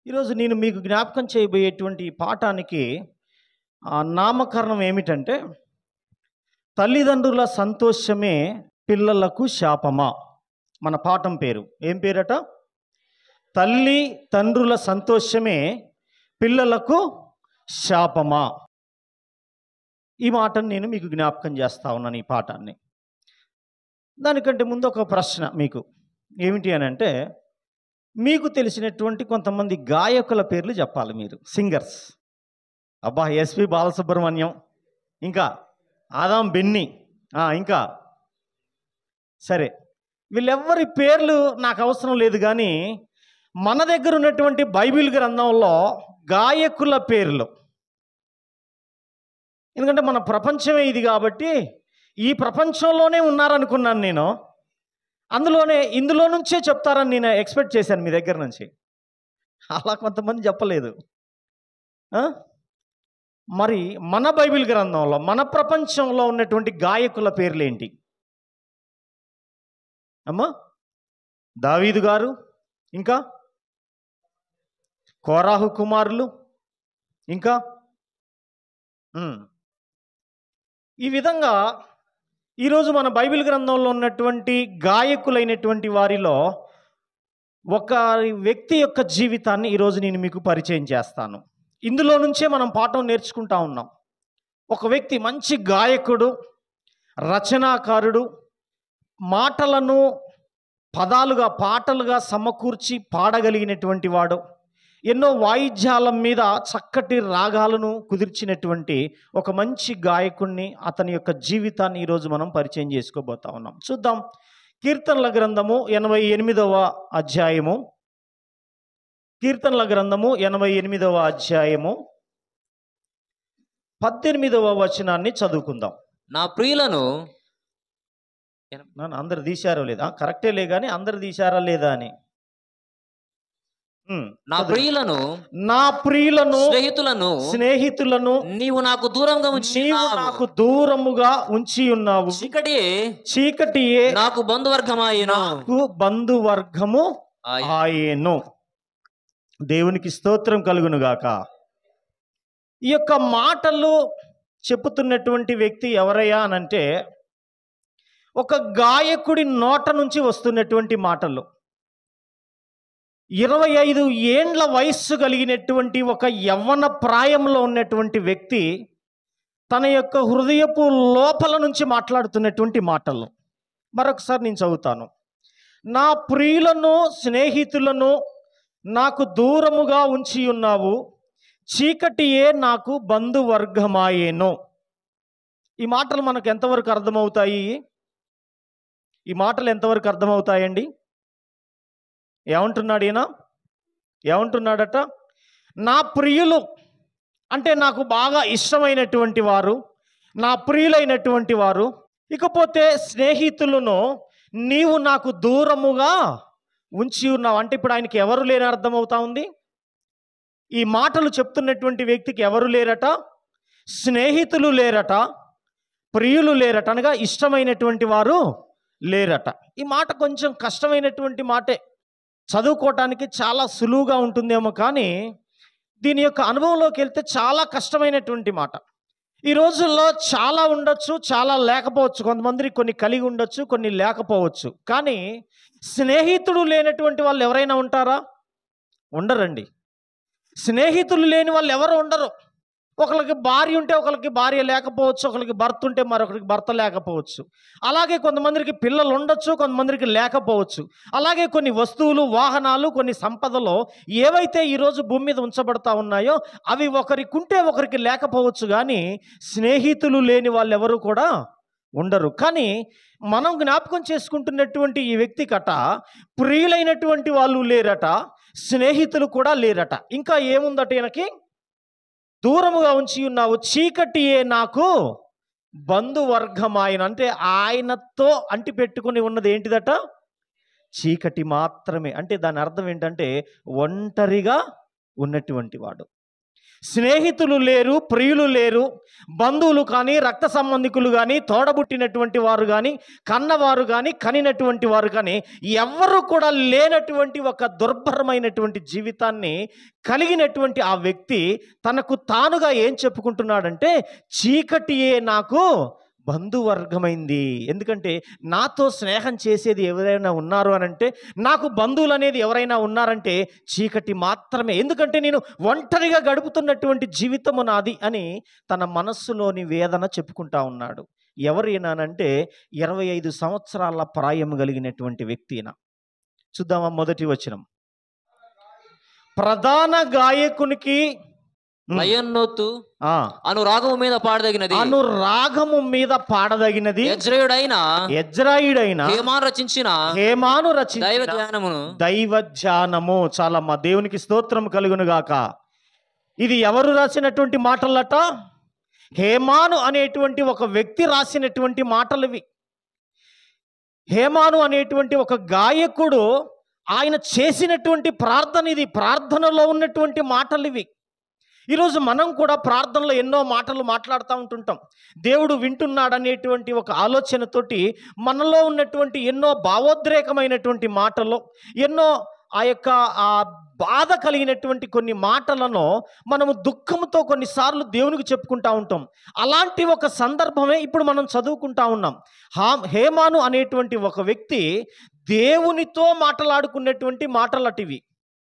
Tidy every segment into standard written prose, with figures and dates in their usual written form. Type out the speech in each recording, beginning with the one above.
ఈరోజు నేను మీకు జ్ఞాపకం చేయబోయేటువంటి ఈ పాఠానికి నామకరణం ఏమిటంటే, తల్లిదండ్రుల సంతోషమే పిల్లలకు శాపమా. మన పాఠం పేరు ఏం పేరట? తల్లి తండ్రుల సంతోషమే పిల్లలకు శాపమా. ఈ మాటను నేను మీకు జ్ఞాపకం చేస్తా ఉన్నాను, ఈ పాఠాన్ని. దానికంటే ముందు ఒక ప్రశ్న మీకు ఏమిటి అని అంటే, మీకు తెలిసినటువంటి కొంతమంది గాయకుల పేర్లు చెప్పాలి మీరు, సింగర్స్. అబ్బా, ఎస్పి బాలసుబ్రహ్మణ్యం, ఇంకా ఆదాం బెన్నీ, ఇంకా సరే, వీళ్ళెవ్వరి పేర్లు నాకు అవసరం లేదు. కానీ మన దగ్గర ఉన్నటువంటి బైబిల్ గ్రంథంలో గాయకుల పేర్లు, ఎందుకంటే మన ప్రపంచమే ఇది కాబట్టి ఈ ప్రపంచంలోనే ఉన్నారనుకున్నాను నేను. ఇందులో నుంచే చెప్తారని నేను ఎక్స్పెక్ట్ చేశాను మీ దగ్గర నుంచి. అలా కొంతమంది చెప్పలేదు. మరి మన బైబిల్ గ్రంథంలో మన ప్రపంచంలో ఉన్నటువంటి గాయకుల పేర్లు ఏంటి అమ్మా? దావీదు గారు, ఇంకా కోరాహు కుమారులు, ఇంకా ఈ విధంగా ఈరోజు మన బైబిల్ గ్రంథంలో ఉన్నటువంటి గాయకులైనటువంటి వారిలో ఒక వ్యక్తి యొక్క జీవితాన్ని ఈరోజు నేను మీకు పరిచయం చేస్తాను. ఇందులో నుంచే మనం పాఠం నేర్చుకుంటా ఉన్నాం. ఒక వ్యక్తి మంచి గాయకుడు, రచనాకారుడు, మాటలను పదాలుగా పాటలుగా సమకూర్చి పాడగలిగినటువంటి వాడు, ఎన్నో వాయిద్యాల మీద చక్కటి రాగాలను కుదిర్చినటువంటి ఒక మంచి గాయకుడిని, అతని యొక్క జీవితాన్ని ఈరోజు మనం పరిచయం చేసుకోబోతా ఉన్నాం. చూద్దాం. కీర్తనల గ్రంథము 88వ అధ్యాయము, కీర్తనల గ్రంథము 88వ అధ్యాయము 18వ వచనాన్ని చదువుకుందాం. నా ప్రియులను అందరు తీశారో లేదా? కరెక్టే లే, కానీ అందరు తీశారా లేదా అని. నా ప్రియులను స్నేహితులను నీవు నాకు దూరముగా ఉంచి ఉన్నావు. చీకటియే నాకు బంధువర్గము ఆయను. దేవునికి స్తోత్రం కలుగును గాక. ఈ యొక్క మాటలు చెప్పుతున్నటువంటి వ్యక్తి ఎవరయ్యా అనంటే, ఒక గాయకుడి నోట నుంచి వస్తున్నటువంటి మాటలు. 25 ఏండ్ల వయస్సు కలిగినటువంటి ఒక యవ్వన ప్రాయంలో ఉన్నటువంటి వ్యక్తి తన యొక్క హృదయపు లోపల నుంచి మాట్లాడుతున్నటువంటి మాటలు. మరొకసారి నేను చదువుతాను. నా ప్రియులను స్నేహితులను నాకు దూరముగా ఉంచి ఉన్నావు, చీకటియే నాకు బంధువర్గమాయేను. ఈ మాటలు మనకు ఎంతవరకు అర్థమవుతాయి? ఈ మాటలు ఎంతవరకు అర్థమవుతాయండి? ఏమంటున్నాడు ఈయన? ఏమంటున్నాడట? నా ప్రియులు అంటే నాకు బాగా ఇష్టమైనటువంటి వారు, నా ప్రియులైనటువంటి వారు. ఇకపోతే స్నేహితులను నీవు నాకు దూరముగా ఉంచి ఉన్నావు అంటే ఇప్పుడు ఆయనకి ఎవరు లేని అర్థమవుతా ఉంది. ఈ మాటలు చెప్తున్నటువంటి వ్యక్తికి ఎవరు లేరట? స్నేహితులు లేరట, ప్రియులు లేరట, అనగా ఇష్టమైనటువంటి వారు లేరట. ఈ మాట కొంచెం కష్టమైనటువంటి మాటే. చదువుకోవటానికి చాలా సులువుగా ఉంటుందేమో, కానీ దీని యొక్క అనుభవంలోకి వెళ్తే చాలా కష్టమైనటువంటి మాట. ఈ రోజుల్లో చాలా ఉండొచ్చు, చాలా లేకపోవచ్చు. కొంతమందికి కొన్ని కలిగి ఉండొచ్చు, కొన్ని లేకపోవచ్చు. కానీ స్నేహితుడు లేనటువంటి వాళ్ళు ఎవరైనా ఉంటారా? ఉండరండి. స్నేహితులు లేని వాళ్ళు ఎవరు ఉండరు. ఒకరికి భార్య ఉంటే ఒకరికి భార్య లేకపోవచ్చు, ఒకరికి భర్త ఉంటే మరొకరికి భర్త లేకపోవచ్చు. అలాగే కొంతమందికి పిల్లలు ఉండొచ్చు, కొంతమందికి లేకపోవచ్చు. అలాగే కొన్ని వస్తువులు, వాహనాలు, కొన్ని సంపదలు ఏవైతే ఈరోజు భూమి మీద ఉంచబడతా ఉన్నాయో అవి ఒకరికి ఉంటే ఒకరికి లేకపోవచ్చు. కానీ స్నేహితులు లేని వాళ్ళు ఎవరు కూడా ఉండరు. కానీ మనం జ్ఞాపకం చేసుకుంటున్నటువంటి ఈ వ్యక్తి కట ప్రియులైనటువంటి వాళ్ళు లేరట, స్నేహితులు కూడా లేరట. ఇంకా ఏముందట ఈయనకి? దూరముగా ఉంచి ఉన్నావు, చీకటియే నాకు బంధువర్గమాయన. అంటే ఆయనతో అంటి పెట్టుకుని ఉన్నది ఏంటిదట? చీకటి మాత్రమే. అంటే దాని అర్థం ఏంటంటే ఒంటరిగా ఉన్నటువంటి వాడు. స్నేహితులు లేరు, ప్రియులు లేరు, బంధువులు కానీ, రక్త సంబంధికులు కానీ, తోడబుట్టినటువంటి వారు కానీ, కన్నవారు కానీ, కనినటువంటి వారు కానీ ఎవ్వరూ కూడా లేనటువంటి ఒక దుర్భరమైనటువంటి జీవితాన్ని కలిగినటువంటి ఆ వ్యక్తి తనకు తానుగా ఏం చెప్పుకుంటున్నాడంటే, చీకటియే నాకు బంధువర్గమైంది. ఎందుకంటే నాతో స్నేహం చేసేది ఎవరైనా ఉన్నారు అని అంటే, నాకు బంధువులు అనేది ఎవరైనా ఉన్నారంటే చీకటి మాత్రమే. ఎందుకంటే నేను ఒంటరిగా గడుపుతున్నటువంటి జీవితము నాది అని తన మనస్సులోని వేదన చెప్పుకుంటా ఉన్నాడు. ఎవరైనానంటే 25 సంవత్సరాల ప్రాయం కలిగినటువంటి వ్యక్తినా. చూద్దామా మొదటి వచనం. ప్రధాన గాయకునికి లయన్నోతు ఆ అనురాగము మీద పాడదగినది, అనురాగము మీద పాడదగినది, యజ్రాయుడైన హేమాను రచించిన దైవ ధ్యానము. చాలా మా దేవునికి స్తోత్రం కలుగును గాక. ఇది ఎవరు రాసినటువంటి మాటలట? హేమాను అనేటువంటి ఒక వ్యక్తి రాసినటువంటి మాటలు ఇవి. హేమాను అనేటువంటి ఒక గాయకుడు ఆయన చేసినటువంటి ప్రార్థన ఇది. ప్రార్థనలో ఉన్నటువంటి మాటలు ఇవి. ఈరోజు మనం కూడా ప్రార్థనలో ఎన్నో మాటలు మాట్లాడుతూ ఉంటుంటాం. దేవుడు వింటున్నాడనేటువంటి ఒక ఆలోచనతోటి మనలో ఉన్నటువంటి ఎన్నో భావోద్రేకమైనటువంటి మాటలు, ఎన్నో ఆ బాధ కలిగినటువంటి కొన్ని మాటలను మనము దుఃఖంతో కొన్నిసార్లు దేవునికి చెప్పుకుంటా ఉంటాం. అలాంటి ఒక సందర్భమే ఇప్పుడు మనం చదువుకుంటా ఉన్నాం. హేమాను అనేటువంటి ఒక వ్యక్తి దేవునితో మాట్లాడుకున్నటువంటి మాటలు అటివి.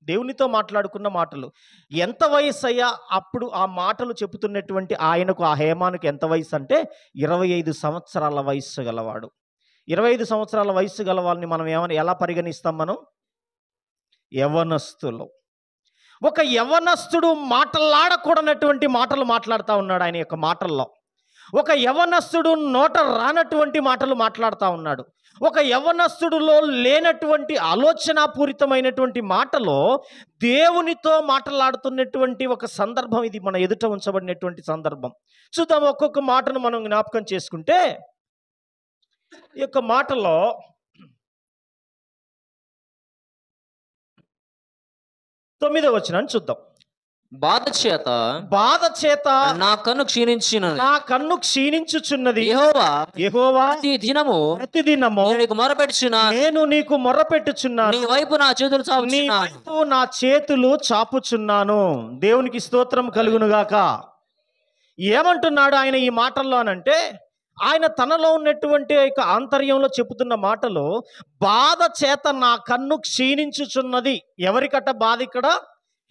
దేవునితో మాట్లాడుకున్న మాటలు. ఎంత వయసు అయ్యా అప్పుడు ఆ మాటలు చెబుతున్నటువంటి ఆయనకు, ఆ హేమానుకి ఎంత వయసు అంటే 25 సంవత్సరాల వయస్సు గలవాడు. 25 సంవత్సరాల వయస్సు గలవాళ్ళని మనం ఎలా పరిగణిస్తాం? మనం యవ్వనస్తులు. ఒక యవ్వనస్తుడు మాటలాడకూడనటువంటి మాటలు మాట్లాడుతూ ఉన్నాడు ఆయన యొక్క మాటల్లో. ఒక యవ్వనస్తుడు నోట రానటువంటి మాటలు మాట్లాడుతూ ఉన్నాడు. ఒక యవ్వనస్తుడిలో లేనటువంటి ఆలోచనాపూరితమైనటువంటి మాటలో దేవునితో మాట్లాడుతున్నటువంటి ఒక సందర్భం ఇది మన ఎదుట ఉంచబడినటువంటి సందర్భం. చూద్దాం, ఒక్కొక్క మాటను మనం జ్ఞాపకం చేసుకుంటే ఈ యొక్క మాటలో తొమ్మిదవ వచనాన్ని చూద్దాం. బాధ చేత నా కన్ను క్షీణించుచున్నది. యెహోవా ప్రతిదినము నేను నీకు మొర్రపెట్టుచున్నాను, నీ వైపు నా చేతులు చాపుచున్నాను. దేవునికి స్తోత్రం కలుగునుగాక. ఏమంటున్నాడు ఆయన ఈ మాటల్లో అనంటే, ఆయన తనలో ఉన్నటువంటి ఆంతర్యంలో చెబుతున్న మాటలు, బాధ చేత నా కన్ను క్షీణించుచున్నది. ఎవరికట బాధ ఇక్కడ?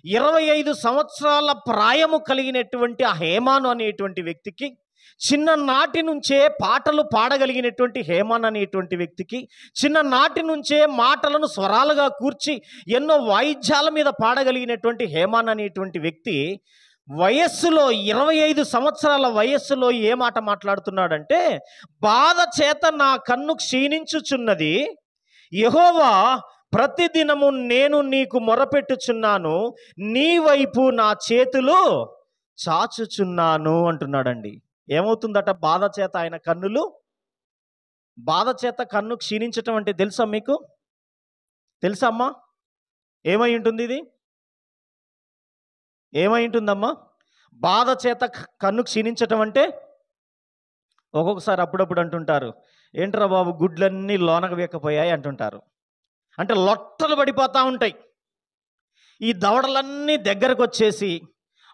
25 సంవత్సరాల ప్రాయము కలిగినటువంటి ఆ హేమాను అనేటువంటి వ్యక్తికి, చిన్ననాటి నుంచే పాటలు పాడగలిగినటువంటి హేమాన్ అనేటువంటి వ్యక్తికి, చిన్ననాటి నుంచే మాటలను స్వరాలుగా కూర్చి ఎన్నో వాయిద్యాల మీద పాడగలిగినటువంటి హేమాన్ అనేటువంటి వ్యక్తి వయస్సులో 25 సంవత్సరాల వయస్సులో ఏ మాట మాట్లాడుతున్నాడంటే, బాధ చేత నా కన్ను క్షీణించుచున్నది, యెహోవా ప్రతిదినము నేను నీకు మొరపెట్టుచున్నాను, నీ వైపు నా చేతులు చాచుచున్నాను అంటున్నాడండి. ఏమవుతుందట? బాధ చేత ఆయన బాధ చేత కన్ను క్షీణించటం అంటే తెలుసా మీకు? తెలుసా అమ్మా? ఏమై ఉంటుంది ఇది? ఏమై ఉంటుందమ్మా? బాధ చేత కన్ను క్షీణించటం అంటే ఒక్కొక్కసారి అప్పుడప్పుడు అంటుంటారు, ఏంట్రా బాబు గుడ్లన్నీ లోనకు వేయకపోయాయి అంటుంటారు. అంటే లొట్టలు పడిపోతూ ఉంటాయి. ఈ దవడలన్నీ దగ్గరకు వచ్చేసి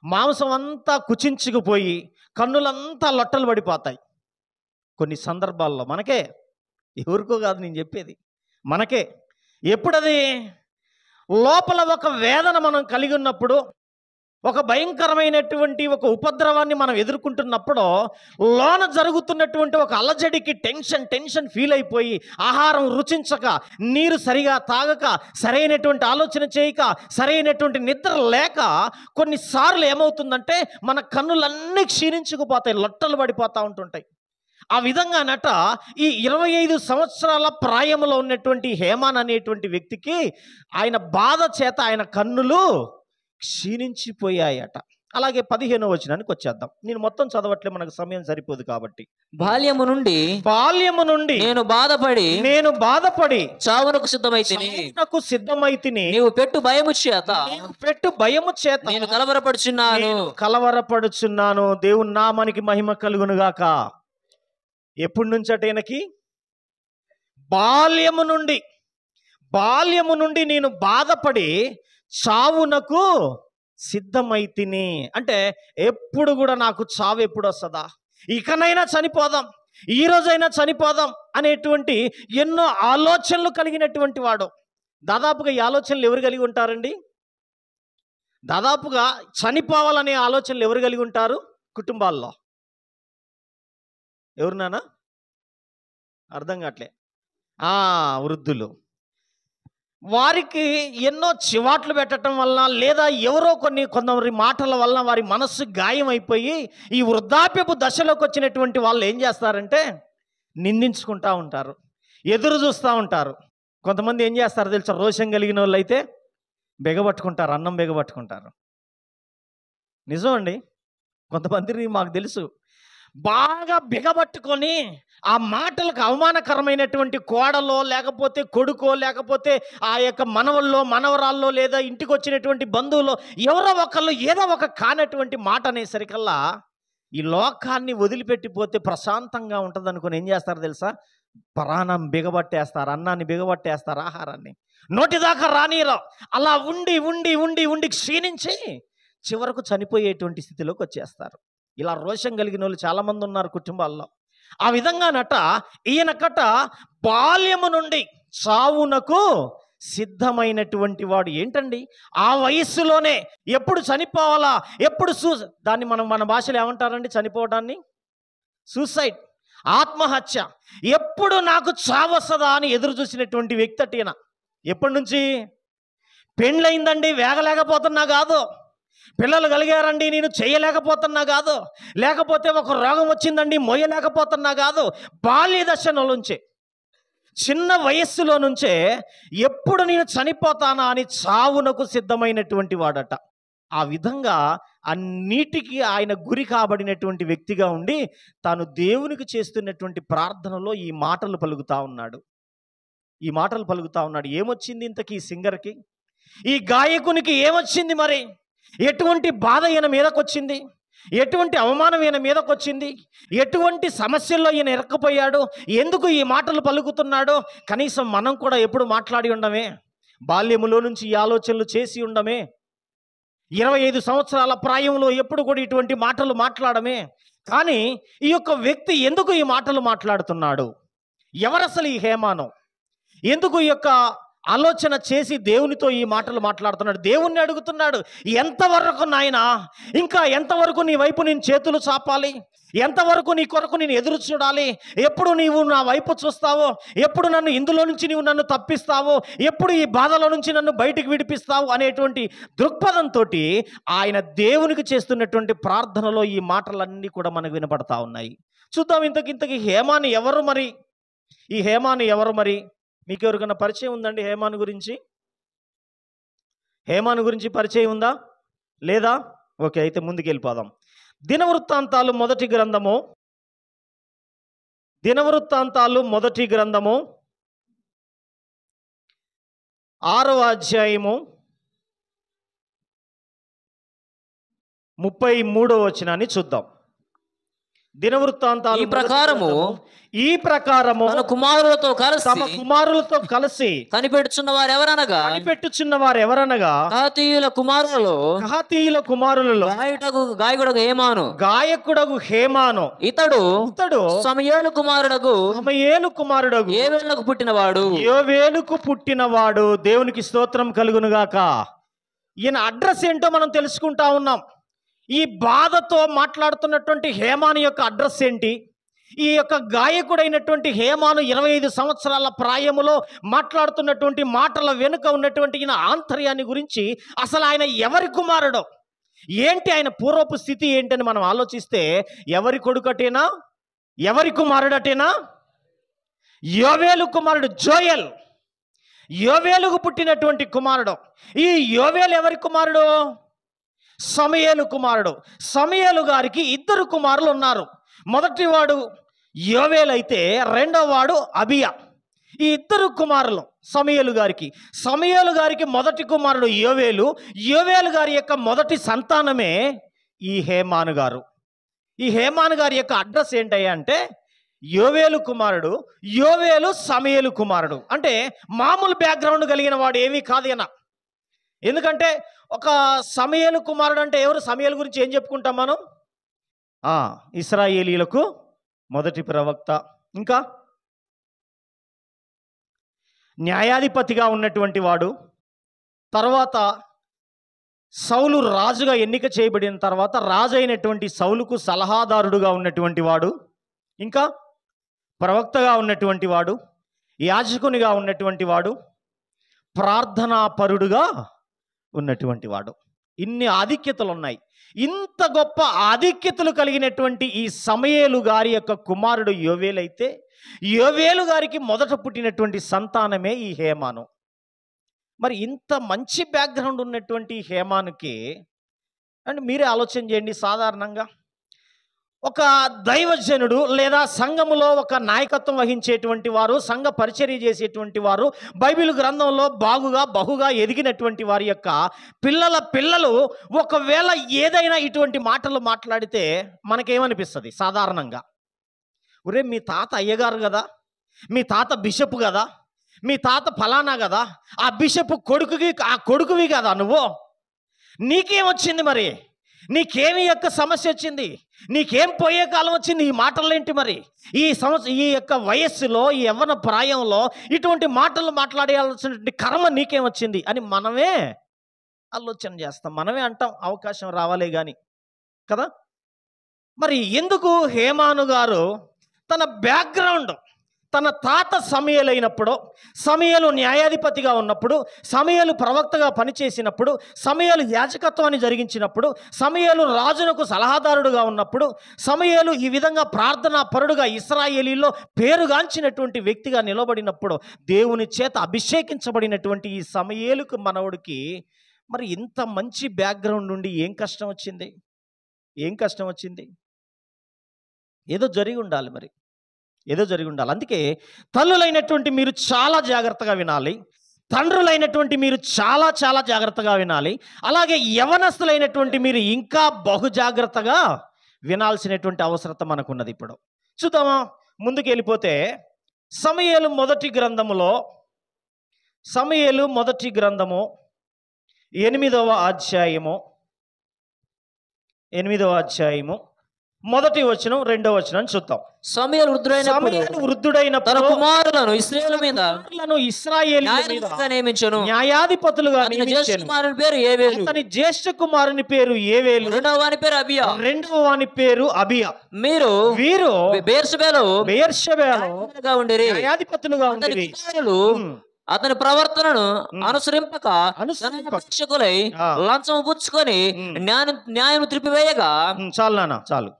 మాంసం అంతా కుచించుకుపోయి కన్నులంతా లొట్టలు పడిపోతాయి. కొన్ని సందర్భాల్లో మనకే, ఎవరికో కాదు నేను చెప్పేది, మనకే. ఎప్పుడది లోపల ఒక వేదన మనం కలిగి ఉన్నప్పుడు, ఒక భయంకరమైనటువంటి ఒక ఉపద్రవాన్ని మనం ఎదుర్కొంటున్నప్పుడు లోన జరుగుతున్నటువంటి ఒక అలజడికి టెన్షన్ ఫీల్ అయిపోయి ఆహారం రుచించక, నీరు సరిగా తాగక, సరైనటువంటి ఆలోచన చేయక, సరైనటువంటి నిద్ర లేక కొన్నిసార్లు ఏమవుతుందంటే మన కన్నులన్నీ క్షీణించుకుపోతాయి, లొట్టలు పడిపోతూ ఉంటుంటాయి. ఆ విధంగానట ఈ 25 సంవత్సరాల ప్రాయంలో ఉన్నటువంటి హేమాన్ అనేటువంటి వ్యక్తికి ఆయన బాధ చేత ఆయన కన్నులు క్షీణించిపోయాయట. అలాగే 15వ వచనానికి వచ్చేద్దాం. నేను మొత్తం చదవట్లే, మనకు సమయం సరిపోదు కాబట్టి. బాల్యము నుండి నేను బాధపడి చావునకు సిద్ధమైతిని. నీవు పెట్టు భయము చేత నేను కలవరపడుచున్నాను. దేవుని నామానికి మహిమ కలుగునుగాక. ఎప్పటి నుంచి అట ఈయనకి? బాల్యము నుండి నేను బాధపడి చావునకు సిద్ధమైతిని. అంటే ఎప్పుడు కూడా నాకు చావు ఎప్పుడు వస్తుందా, ఇకనైనా చనిపోదాం, ఈ రోజైనా చనిపోదాం అనేటువంటి ఎన్నో ఆలోచనలు కలిగినటువంటి వాడు. దాదాపుగా ఈ ఆలోచనలు ఎవరు కలిగి ఉంటారండి? దాదాపుగా చనిపోవాలనే ఆలోచనలు ఎవరు కలిగి ఉంటారు కుటుంబాల్లో? ఎవరు నాన్న? అర్థం కావట్లే. వృద్ధులు. వారికి ఎన్నో చివాట్లు పెట్టడం వల్ల, లేదా ఎవరో కొందరి మాటల వల్ల వారి మనస్సు గాయం అయిపోయి ఈ వృద్ధాప్యపు దశలోకి వచ్చినటువంటి వాళ్ళు ఏం చేస్తారంటే నిందించుకుంటూ ఉంటారు, ఎదురు చూస్తూ ఉంటారు. కొంతమంది ఏం చేస్తారు తెలుసా? రోషం కలిగిన వాళ్ళు అయితే బెగబట్టుకుంటారు, అన్నం బెగబట్టుకుంటారు. నిజం అండి. కొంతమంది మాకు తెలుసు, బాగా బిగబట్టుకొని ఆ మాటలకు అవమానకరమైనటువంటి కోడలో, లేకపోతే కొడుకో, లేకపోతే ఆ యొక్క మనవల్లో మనవరాల్లో, లేదా ఇంటికి వచ్చినటువంటి బంధువులో ఎవరో ఒకళ్ళు ఏదో ఒక కానటువంటి మాట అనేసరికల్లా ఈ లోకాన్ని వదిలిపెట్టిపోతే ప్రశాంతంగా ఉంటుంది అనుకుని ఏం చేస్తారు తెలుసా? ప్రాణం బిగబట్టేస్తారు, అన్నాన్ని బిగబట్టేస్తారు, ఆహారాన్ని నోటిదాకా రానిరా. అలా ఉండి ఉండి ఉండి ఉండి క్షీణించి చివరకు చనిపోయేటువంటి స్థితిలోకి వచ్చేస్తారు. ఇలా రోషం కలిగిన వాళ్ళు చాలామంది ఉన్నారు కుటుంబాల్లో. ఆ విధంగానట ఈయనకట బాల్యము నుండి చావునకు సిద్ధమైనటువంటి వాడు. ఏంటండి ఆ వయస్సులోనే ఎప్పుడు చనిపోవాలా, ఎప్పుడు దాన్ని మన భాషలో ఏమంటారండి? చనిపోవడాన్ని సూసైడ్, ఆత్మహత్య. ఎప్పుడు నాకు చావు వస్తుందా అని ఎదురు చూసినటువంటి వ్యక్తి అట ఈయన. ఎప్పటి నుంచి? పెండ్లయిందండి, వేగలేకపోతున్నా కాదు. పిల్లలు కలిగారండి, నేను చేయలేకపోతున్నా కాదు. లేకపోతే ఒక రోగం వచ్చిందండి, మోయలేకపోతున్నా కాదు. బాల్య దశలో నుంచే, చిన్న వయస్సులో నుంచే ఎప్పుడు నేను చనిపోతానా అని చావునకు సిద్ధమైనటువంటి వాడట. ఆ విధంగా అన్నిటికీ ఆయన గురి కాబడినటువంటి వ్యక్తిగా ఉండి తాను దేవునికి చేస్తున్నటువంటి ప్రార్థనలో ఈ మాటలు పలుకుతా ఉన్నాడు. ఏమొచ్చింది ఇంతకీ ఈ సింగర్కి, ఈ గాయకునికి ఏమొచ్చింది? మరి ఎటువంటి బాధ ఈయన మీదకి వచ్చింది? ఎటువంటి అవమానం ఈయన మీదకి వచ్చింది? ఎటువంటి సమస్యల్లో ఈయన ఇరక్కపోయాడు? ఎందుకు ఈ మాటలు పలుకుతున్నాడు? కనీసం మనం కూడా ఎప్పుడు మాట్లాడి ఉండమే? బాల్యములో నుంచి ఈ ఆలోచనలు చేసి ఉండమే? 25 సంవత్సరాల ప్రాయంలో ఎప్పుడు కూడా ఇటువంటి మాటలు మాట్లాడమే? కానీ ఈ యొక్క వ్యక్తి ఎందుకు ఈ మాటలు మాట్లాడుతున్నాడు? ఎవరసలు ఈ హేమాను? ఎందుకు ఈ యొక్క ఆలోచన చేసి దేవునితో ఈ మాటలు మాట్లాడుతున్నాడు? దేవుణ్ణి అడుగుతున్నాడు, ఎంతవరకు నాయనా, ఇంకా ఎంతవరకు నీ వైపు నేను చేతులు చాపాలి? ఎంతవరకు నీ కొరకు నేను ఎదురు చూడాలి? ఎప్పుడు నీవు నా వైపు చూస్తావో, ఎప్పుడు నన్ను ఇందులో నుంచి నీవు నన్ను తప్పిస్తావో, ఎప్పుడు ఈ బాధలో నుంచి నన్ను బయటికి విడిపిస్తావు అనేటువంటి దృక్పథంతో ఆయన దేవునికి చేస్తున్నటువంటి ప్రార్థనలో ఈ మాటలన్నీ కూడా మనకు వినపడతా ఉన్నాయి. చూద్దాం ఇంతకి హేమాను ఎవరు మరి? ఈ హేమాను ఎవరు మరి? మీకు ఎవరికైనా పరిచయం ఉందండి హేమాను గురించి? పరిచయం ఉందా లేదా? ఓకే, అయితే ముందుకు వెళ్ళిపోదాం. దినవృత్తాంతాలు మొదటి గ్రంథము 6వ అధ్యాయము 33వ వచనాన్ని చూద్దాం. దినవృత్తాంతాలు ఈ ప్రకారము తమ కుమారులతో కలిసి కనిపెట్టుచున్న వారు ఎవరనగా కహాతీయుల కుమారులలో గాయకుడగు హేమాను ఇతడు సమయేలు కుమారుడగు యోవేలుకు పుట్టినవాడు. దేవునికి స్తోత్రం కలుగునుగాక. ఈయన అడ్రస్ ఏంటో మనం తెలుసుకుంటా ఉన్నాం. ఈ బాధతో మాట్లాడుతున్నటువంటి హేమాను యొక్క అడ్రస్ ఏంటి? ఈ యొక్క గాయకుడైనటువంటి హేమాను 25 సంవత్సరాల ప్రాయములో మాట్లాడుతున్నటువంటి మాటల వెనుక ఉన్నటువంటి ఈయన ఆంతర్యాన్ని గురించి, అసలు ఆయన ఎవరి కుమారుడో ఏంటి, ఆయన పూర్వపు స్థితి ఏంటని మనం ఆలోచిస్తే, ఎవరి కొడుకటేనా, ఎవరి కుమారుడటేనా? యోవేలు కుమారుడు జోయల్. యోవేలుకు పుట్టినటువంటి కుమారుడు. ఈ యోవేలు ఎవరి కుమారుడు? సమూయేలు కుమారుడు. సమూయేలు గారికి ఇద్దరు కుమారులు ఉన్నారు. మొదటివాడు యోవేలు అయితే రెండవ వాడు అబియా. ఈ ఇద్దరు కుమారులు సమూయేలు గారికి. సమూయేలు గారికి మొదటి కుమారుడు యోవేలు. యోవేలు గారి యొక్క మొదటి సంతానమే ఈ హేమాను గారు. ఈ హేమాను గారి యొక్క అడ్రస్ ఏంటయ్యా అంటే యోవేలు కుమారుడు, యోవేలు సమూయేలు కుమారుడు. అంటే మామూలు బ్యాక్గ్రౌండ్ కలిగిన వాడు ఏమీ కాదు ఈయన. ఎందుకంటే ఒక సమూయేలు కుమారుడు అంటే ఎవరు? సమూయేలు గురించి ఏం చెప్పుకుంటాం మనం? ఇశ్రాయేలీలకు మొదటి ప్రవక్త, ఇంకా న్యాయాధిపతిగా ఉన్నటువంటి వాడు, తర్వాత సౌలు రాజుగా ఎన్నిక చేయబడిన తర్వాత రాజు అయినటువంటి సౌలుకు సలహాదారుడుగా ఉన్నటువంటి వాడు, ఇంకా ప్రవక్తగా ఉన్నటువంటి వాడు, యాజకునిగా ఉన్నటువంటి వాడు, ప్రార్థనాపరుడుగా ఉన్నటువంటి వాడు. ఇన్ని ఆధిక్యతలు ఉన్నాయి. ఇంత గొప్ప ఆధిక్యతలు కలిగినటువంటి ఈ సమూయేలు గారి యొక్క కుమారుడు యోవేలు అయితే, యోవేలు గారికి మొదట పుట్టినటువంటి సంతానమే ఈ హేమాను. మరి ఇంత మంచి బ్యాక్గ్రౌండ్ ఉన్నటువంటి హేమానుకి అంటే మీరే ఆలోచన చేయండి. సాధారణంగా ఒక దైవజనుడు లేదా సంఘములో ఒక నాయకత్వం వహించేటువంటి వారు, సంఘ పరిచర్య చేసేటువంటి వారు, బైబిల్ గ్రంథంలో బహుగా ఎదిగినటువంటి వారి యొక్క పిల్లలు ఒకవేళ ఏదైనా ఇటువంటి మాటలు మాట్లాడితే మనకేమనిపిస్తుంది? సాధారణంగా ఒరే మీ తాత అయ్యగారు కదా, మీ తాత బిషప్ కదా, మీ తాత ఫలానా కదా, ఆ బిషప్ కొడుకువి కదా నువ్వు, నీకేమొచ్చింది మరి? నీకేమి యొక్క సమస్య వచ్చింది? నీకేం పోయే కాలం వచ్చింది? ఈ మాటలేంటి మరి? ఈ యొక్క వయస్సులో, ఈ యవ్వన ప్రాయంలో ఇటువంటి మాటలు మాట్లాడేయాల్సినటువంటి కర్మ నీకేమొచ్చింది అని మనమే ఆలోచన చేస్తాం, మనమే అంటాం. అవకాశం రావాలే కానీ కదా. మరి ఎందుకు హేమాను గారు తన బ్యాక్గ్రౌండ్, తన తాత సమూయేలు అయినప్పుడు, సమూయేలు న్యాయాధిపతిగా ఉన్నప్పుడు, సమూయేలు ప్రవక్తగా పనిచేసినప్పుడు, సమూయేలు యాజకత్వాన్ని జరిగించినప్పుడు, సమూయేలు రాజునకు సలహాదారుడుగా ఉన్నప్పుడు, సమూయేలు ఈ విధంగా ప్రార్థనా పరుడుగా ఇశ్రాయేలీలో పేరుగాంచినటువంటి వ్యక్తిగా నిలబడినప్పుడు, దేవుని చేత అభిషేకించబడినటువంటి ఈ సమూయేలుకు మనవుడికి మరి ఇంత మంచి బ్యాక్గ్రౌండ్ నుండి ఏం కష్టం వచ్చింది? ఏం కష్టం వచ్చింది? ఏదో జరిగి ఉండాలి మరి, ఏదో జరిగి ఉండాలి. అందుకే తల్లులైనటువంటి మీరు చాలా జాగ్రత్తగా వినాలి, తండ్రులైనటువంటి మీరు చాలా జాగ్రత్తగా వినాలి. అలాగే యవనస్తులైనటువంటి మీరు ఇంకా బహు జాగ్రత్తగా వినాల్సినటువంటి అవసరత మనకున్నది. ఇప్పుడు చూద్దామా, ముందుకు వెళ్ళిపోతే సమూయేలు మొదటి గ్రంథము 8వ అధ్యాయము మొదటి వచనం 2వ వచనం చూద్దాం. సమూయేలు వృద్ధుడైనప్పుడు తన కుమారులను ఇశ్రాయేలు మీద నియమించెను. న్యాయాధిపతులుగా కుమారుని పేరు యోవేలు. అతని జ్యేష్ఠ కుమారుని పేరు యోవేలు. రెండవ వాని పేరు అబియా. రెండవ వాని పేరు అబియా. వీరు బెయేర్షెబాలో ఉండిరి. న్యాయాధిపతులుగా ఉండిరి. అతని ప్రవర్తనను అనుసరింపక శిక్షకులై లంచం పుచ్చుకొని న్యాయం త్రిపివేయగా. చాలు నాన్న, చాలు.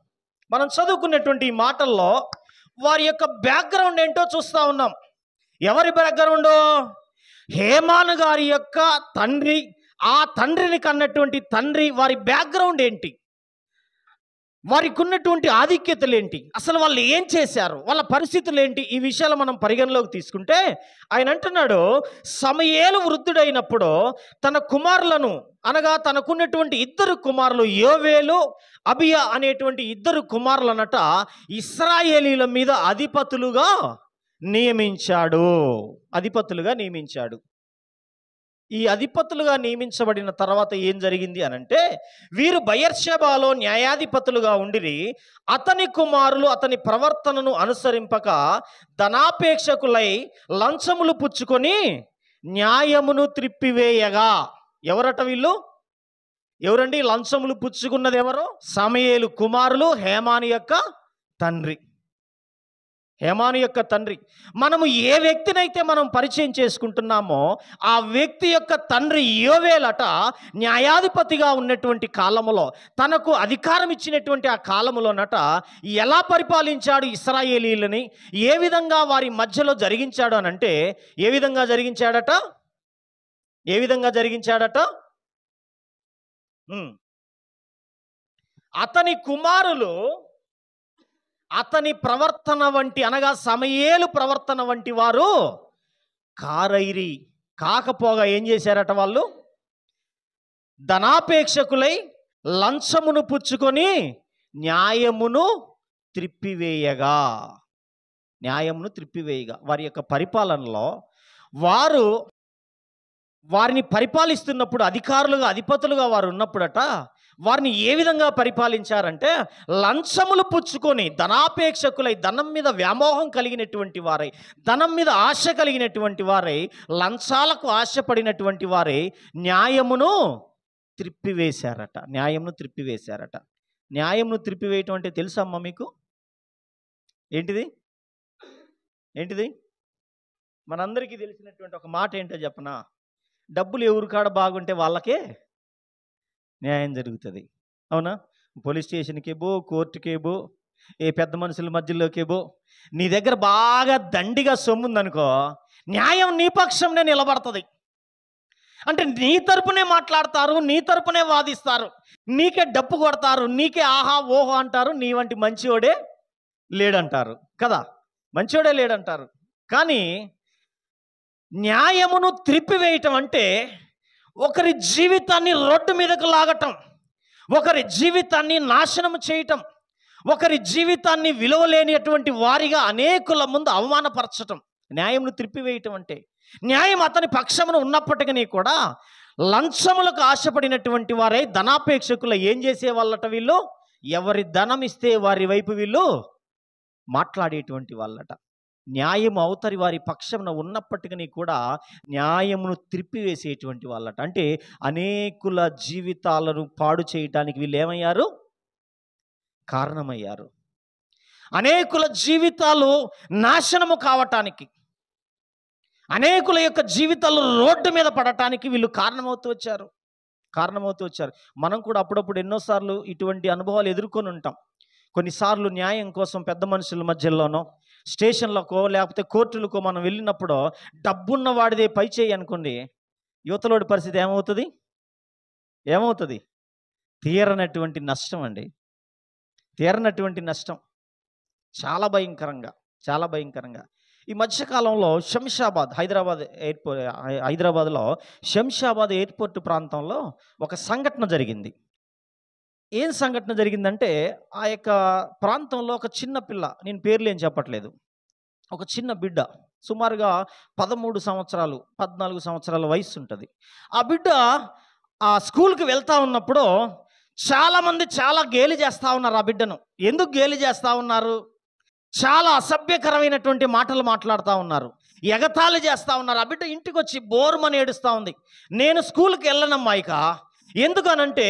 మనం చదువుకున్నటువంటి ఈ మాటల్లో వారి యొక్క బ్యాక్గ్రౌండ్ ఏంటో చూస్తా ఉన్నాం. ఎవరి బ్యాక్గ్రౌండ్? హేమాను గారి యొక్క తండ్రి, ఆ తండ్రిని కన్నటువంటి తండ్రి, వారి బ్యాక్గ్రౌండ్ ఏంటి, వారికి ఉన్నటువంటి ఆధిక్యతలు ఏంటి, అసలు వాళ్ళు ఏం చేశారు, వాళ్ళ పరిస్థితులు ఏంటి, ఈ విషయాలు మనం పరిగణలోకి తీసుకుంటే ఆయన అంటున్నాడు, సమూయేలు వృద్ధుడైనప్పుడు తన కుమారులను, అనగా తనకున్నటువంటి ఇద్దరు కుమారులు యోవేలు, అబియా అనేటువంటి ఇద్దరు కుమారులనట ఇశ్రాయేలీల మీద అధిపతులుగా నియమించాడు. ఈ అధిపతులుగా నియమించబడిన తర్వాత ఏం జరిగింది అనంటే, వీరు బెయేర్షెబాలో న్యాయాధిపతులుగా ఉండిరి. అతని కుమారులు అతని ప్రవర్తనను అనుసరింపక ధనాపేక్షకులై లంచములు పుచ్చుకొని న్యాయమును త్రిప్పివేయగా. ఎవరట వీళ్ళు? ఎవరండి లంచములు పుచ్చుకున్నది? ఎవరు? సమూయేలు కుమారులు, హేమాను యొక్క తండ్రి. మనము ఏ వ్యక్తినైతే మనం పరిచయం చేసుకుంటున్నామో ఆ వ్యక్తి యొక్క తండ్రి యోవేలట న్యాయాధిపతిగా ఉన్నటువంటి కాలములో, తనకు అధికారం ఇచ్చినటువంటి ఆ కాలములోనట ఎలా పరిపాలించాడు ఇశ్రాయేలీలని, ఏ విధంగా వారి మధ్యలో జరిగించాడు అనంటే, ఏ విధంగా జరిగించాడట? అతని కుమారులు అతని ప్రవర్తన వంటి, అనగా సమయేలు ప్రవర్తన వంటి వారు కారైరి. కాకపోగా ఏం చేశారట వాళ్ళు? ధనాపేక్షకులై లంచమును పుచ్చుకొని న్యాయమును త్రిప్పివేయగా వారి యొక్క పరిపాలనలో వారిని పరిపాలిస్తున్నప్పుడు, అధికారులుగా అధిపతులుగా వారు ఉన్నప్పుడట, వారిని ఏ విధంగా పరిపాలించారంటే, లంచములు పుచ్చుకొని ధనాపేక్షకులై, ధనం మీద వ్యామోహం కలిగినటువంటి వారై, ధనం మీద ఆశ కలిగినటువంటి వారై, లంచాలకు ఆశపడినటువంటి వారై న్యాయమును త్రిప్పివేశారట. న్యాయమును త్రిప్పివేయటం అంటే తెలుసా అమ్మ మీకు? ఏంటిది? మనందరికీ తెలిసినటువంటి ఒక మాట ఏంటో చెప్పనా? డబ్బులు ఎవరి కాడ బాగుంటే వాళ్ళకే న్యాయం జరుగుతుంది. అవునా? పోలీస్ స్టేషన్కేబో, కోర్టుకేబో, ఏ పెద్ద మనుషుల మధ్యలోకేబో, నీ దగ్గర బాగా దండిగా సొమ్ముందనుకో, న్యాయం నీ పక్షంనే నిలబడుతుంది. అంటే నీ తరపునే మాట్లాడతారు, నీ తరపునే వాదిస్తారు, నీకే డప్పు కొడతారు, నీకే ఆహా ఓహో అంటారు. నీ వంటి మంచివాడే లేడంటారు కదా, మంచివాడే లేడంటారు. కానీ న్యాయమును త్రిప్పివేయటం అంటే ఒకరి జీవితాన్ని రోడ్డు మీదకు లాగటం, ఒకరి జీవితాన్ని నాశనం చేయటం, ఒకరి జీవితాన్ని విలువలేనిటువంటి వారిగా అనేకుల ముందు అవమానపరచటం న్యాయమును త్రిప్పివేయటం అంటే. న్యాయం అతని పక్షమున ఉన్నప్పటికీ కూడా లంచములకు ఆశపడినటువంటి వారై ధనాపేక్షకులు ఏం చేసే వాళ్ళట? వీళ్ళు ఎవరి ధనం ఇస్తే వారి వైపు వీళ్ళు మాట్లాడేటువంటి వాళ్ళట. న్యాయం అవతరి వారి పక్షమున ఉన్నప్పటికీ కూడా న్యాయమును త్రిప్పివేసేటువంటి వాళ్ళట. అంటే అనేకుల జీవితాలను పాడు చేయటానికి వీళ్ళు ఏమయ్యారు? కారణమయ్యారు. అనేకుల జీవితాలు నాశనము కావటానికి, అనేకుల యొక్క జీవితాలు రోడ్డు మీద పడటానికి వీళ్ళు కారణమవుతూ వచ్చారు. మనం కూడా అప్పుడప్పుడు ఎన్నోసార్లు ఇటువంటి అనుభవాలు ఎదుర్కొని ఉంటాం. కొన్నిసార్లు న్యాయం కోసం పెద్ద మనుషుల మధ్యలోనో, స్టేషన్లకో, లేకపోతే కోర్టులకో మనం వెళ్ళినప్పుడు డబ్బున్న వాడిదే పై చేయి అనుకోండి, యువతలోడి పరిస్థితి ఏమవుతుంది? తీరనటువంటి నష్టం అండి, తీరనటువంటి నష్టం. చాలా భయంకరంగా. ఈ మధ్యకాలంలో హైదరాబాద్లో శంషాబాద్ ఎయిర్పోర్ట్ ప్రాంతంలో ఒక సంఘటన జరిగింది. ఏం సంఘటన జరిగిందంటే, ఆ యొక్క ప్రాంతంలో ఒక చిన్న పిల్ల, నేను పేర్లు ఏం చెప్పట్లేదు, ఒక చిన్న బిడ్డ, సుమారుగా 13 సంవత్సరాలు 14 సంవత్సరాల వయసు ఉంటుంది. ఆ బిడ్డ ఆ స్కూల్కి వెళ్తా ఉన్నప్పుడు చాలామంది చాలా గేలి చేస్తూ ఉన్నారు ఆ బిడ్డను. ఎందుకు గేలి చేస్తూ ఉన్నారు? చాలా అసభ్యకరమైనటువంటి మాటలు మాట్లాడుతూ ఉన్నారు, ఎగతాళి చేస్తూ ఉన్నారు. ఆ బిడ్డ ఇంటికి వచ్చి బోరుమని ఏడుస్తూ ఉంది. నేను స్కూల్కి వెళ్ళనమ్మా ఇక. ఎందుకనంటే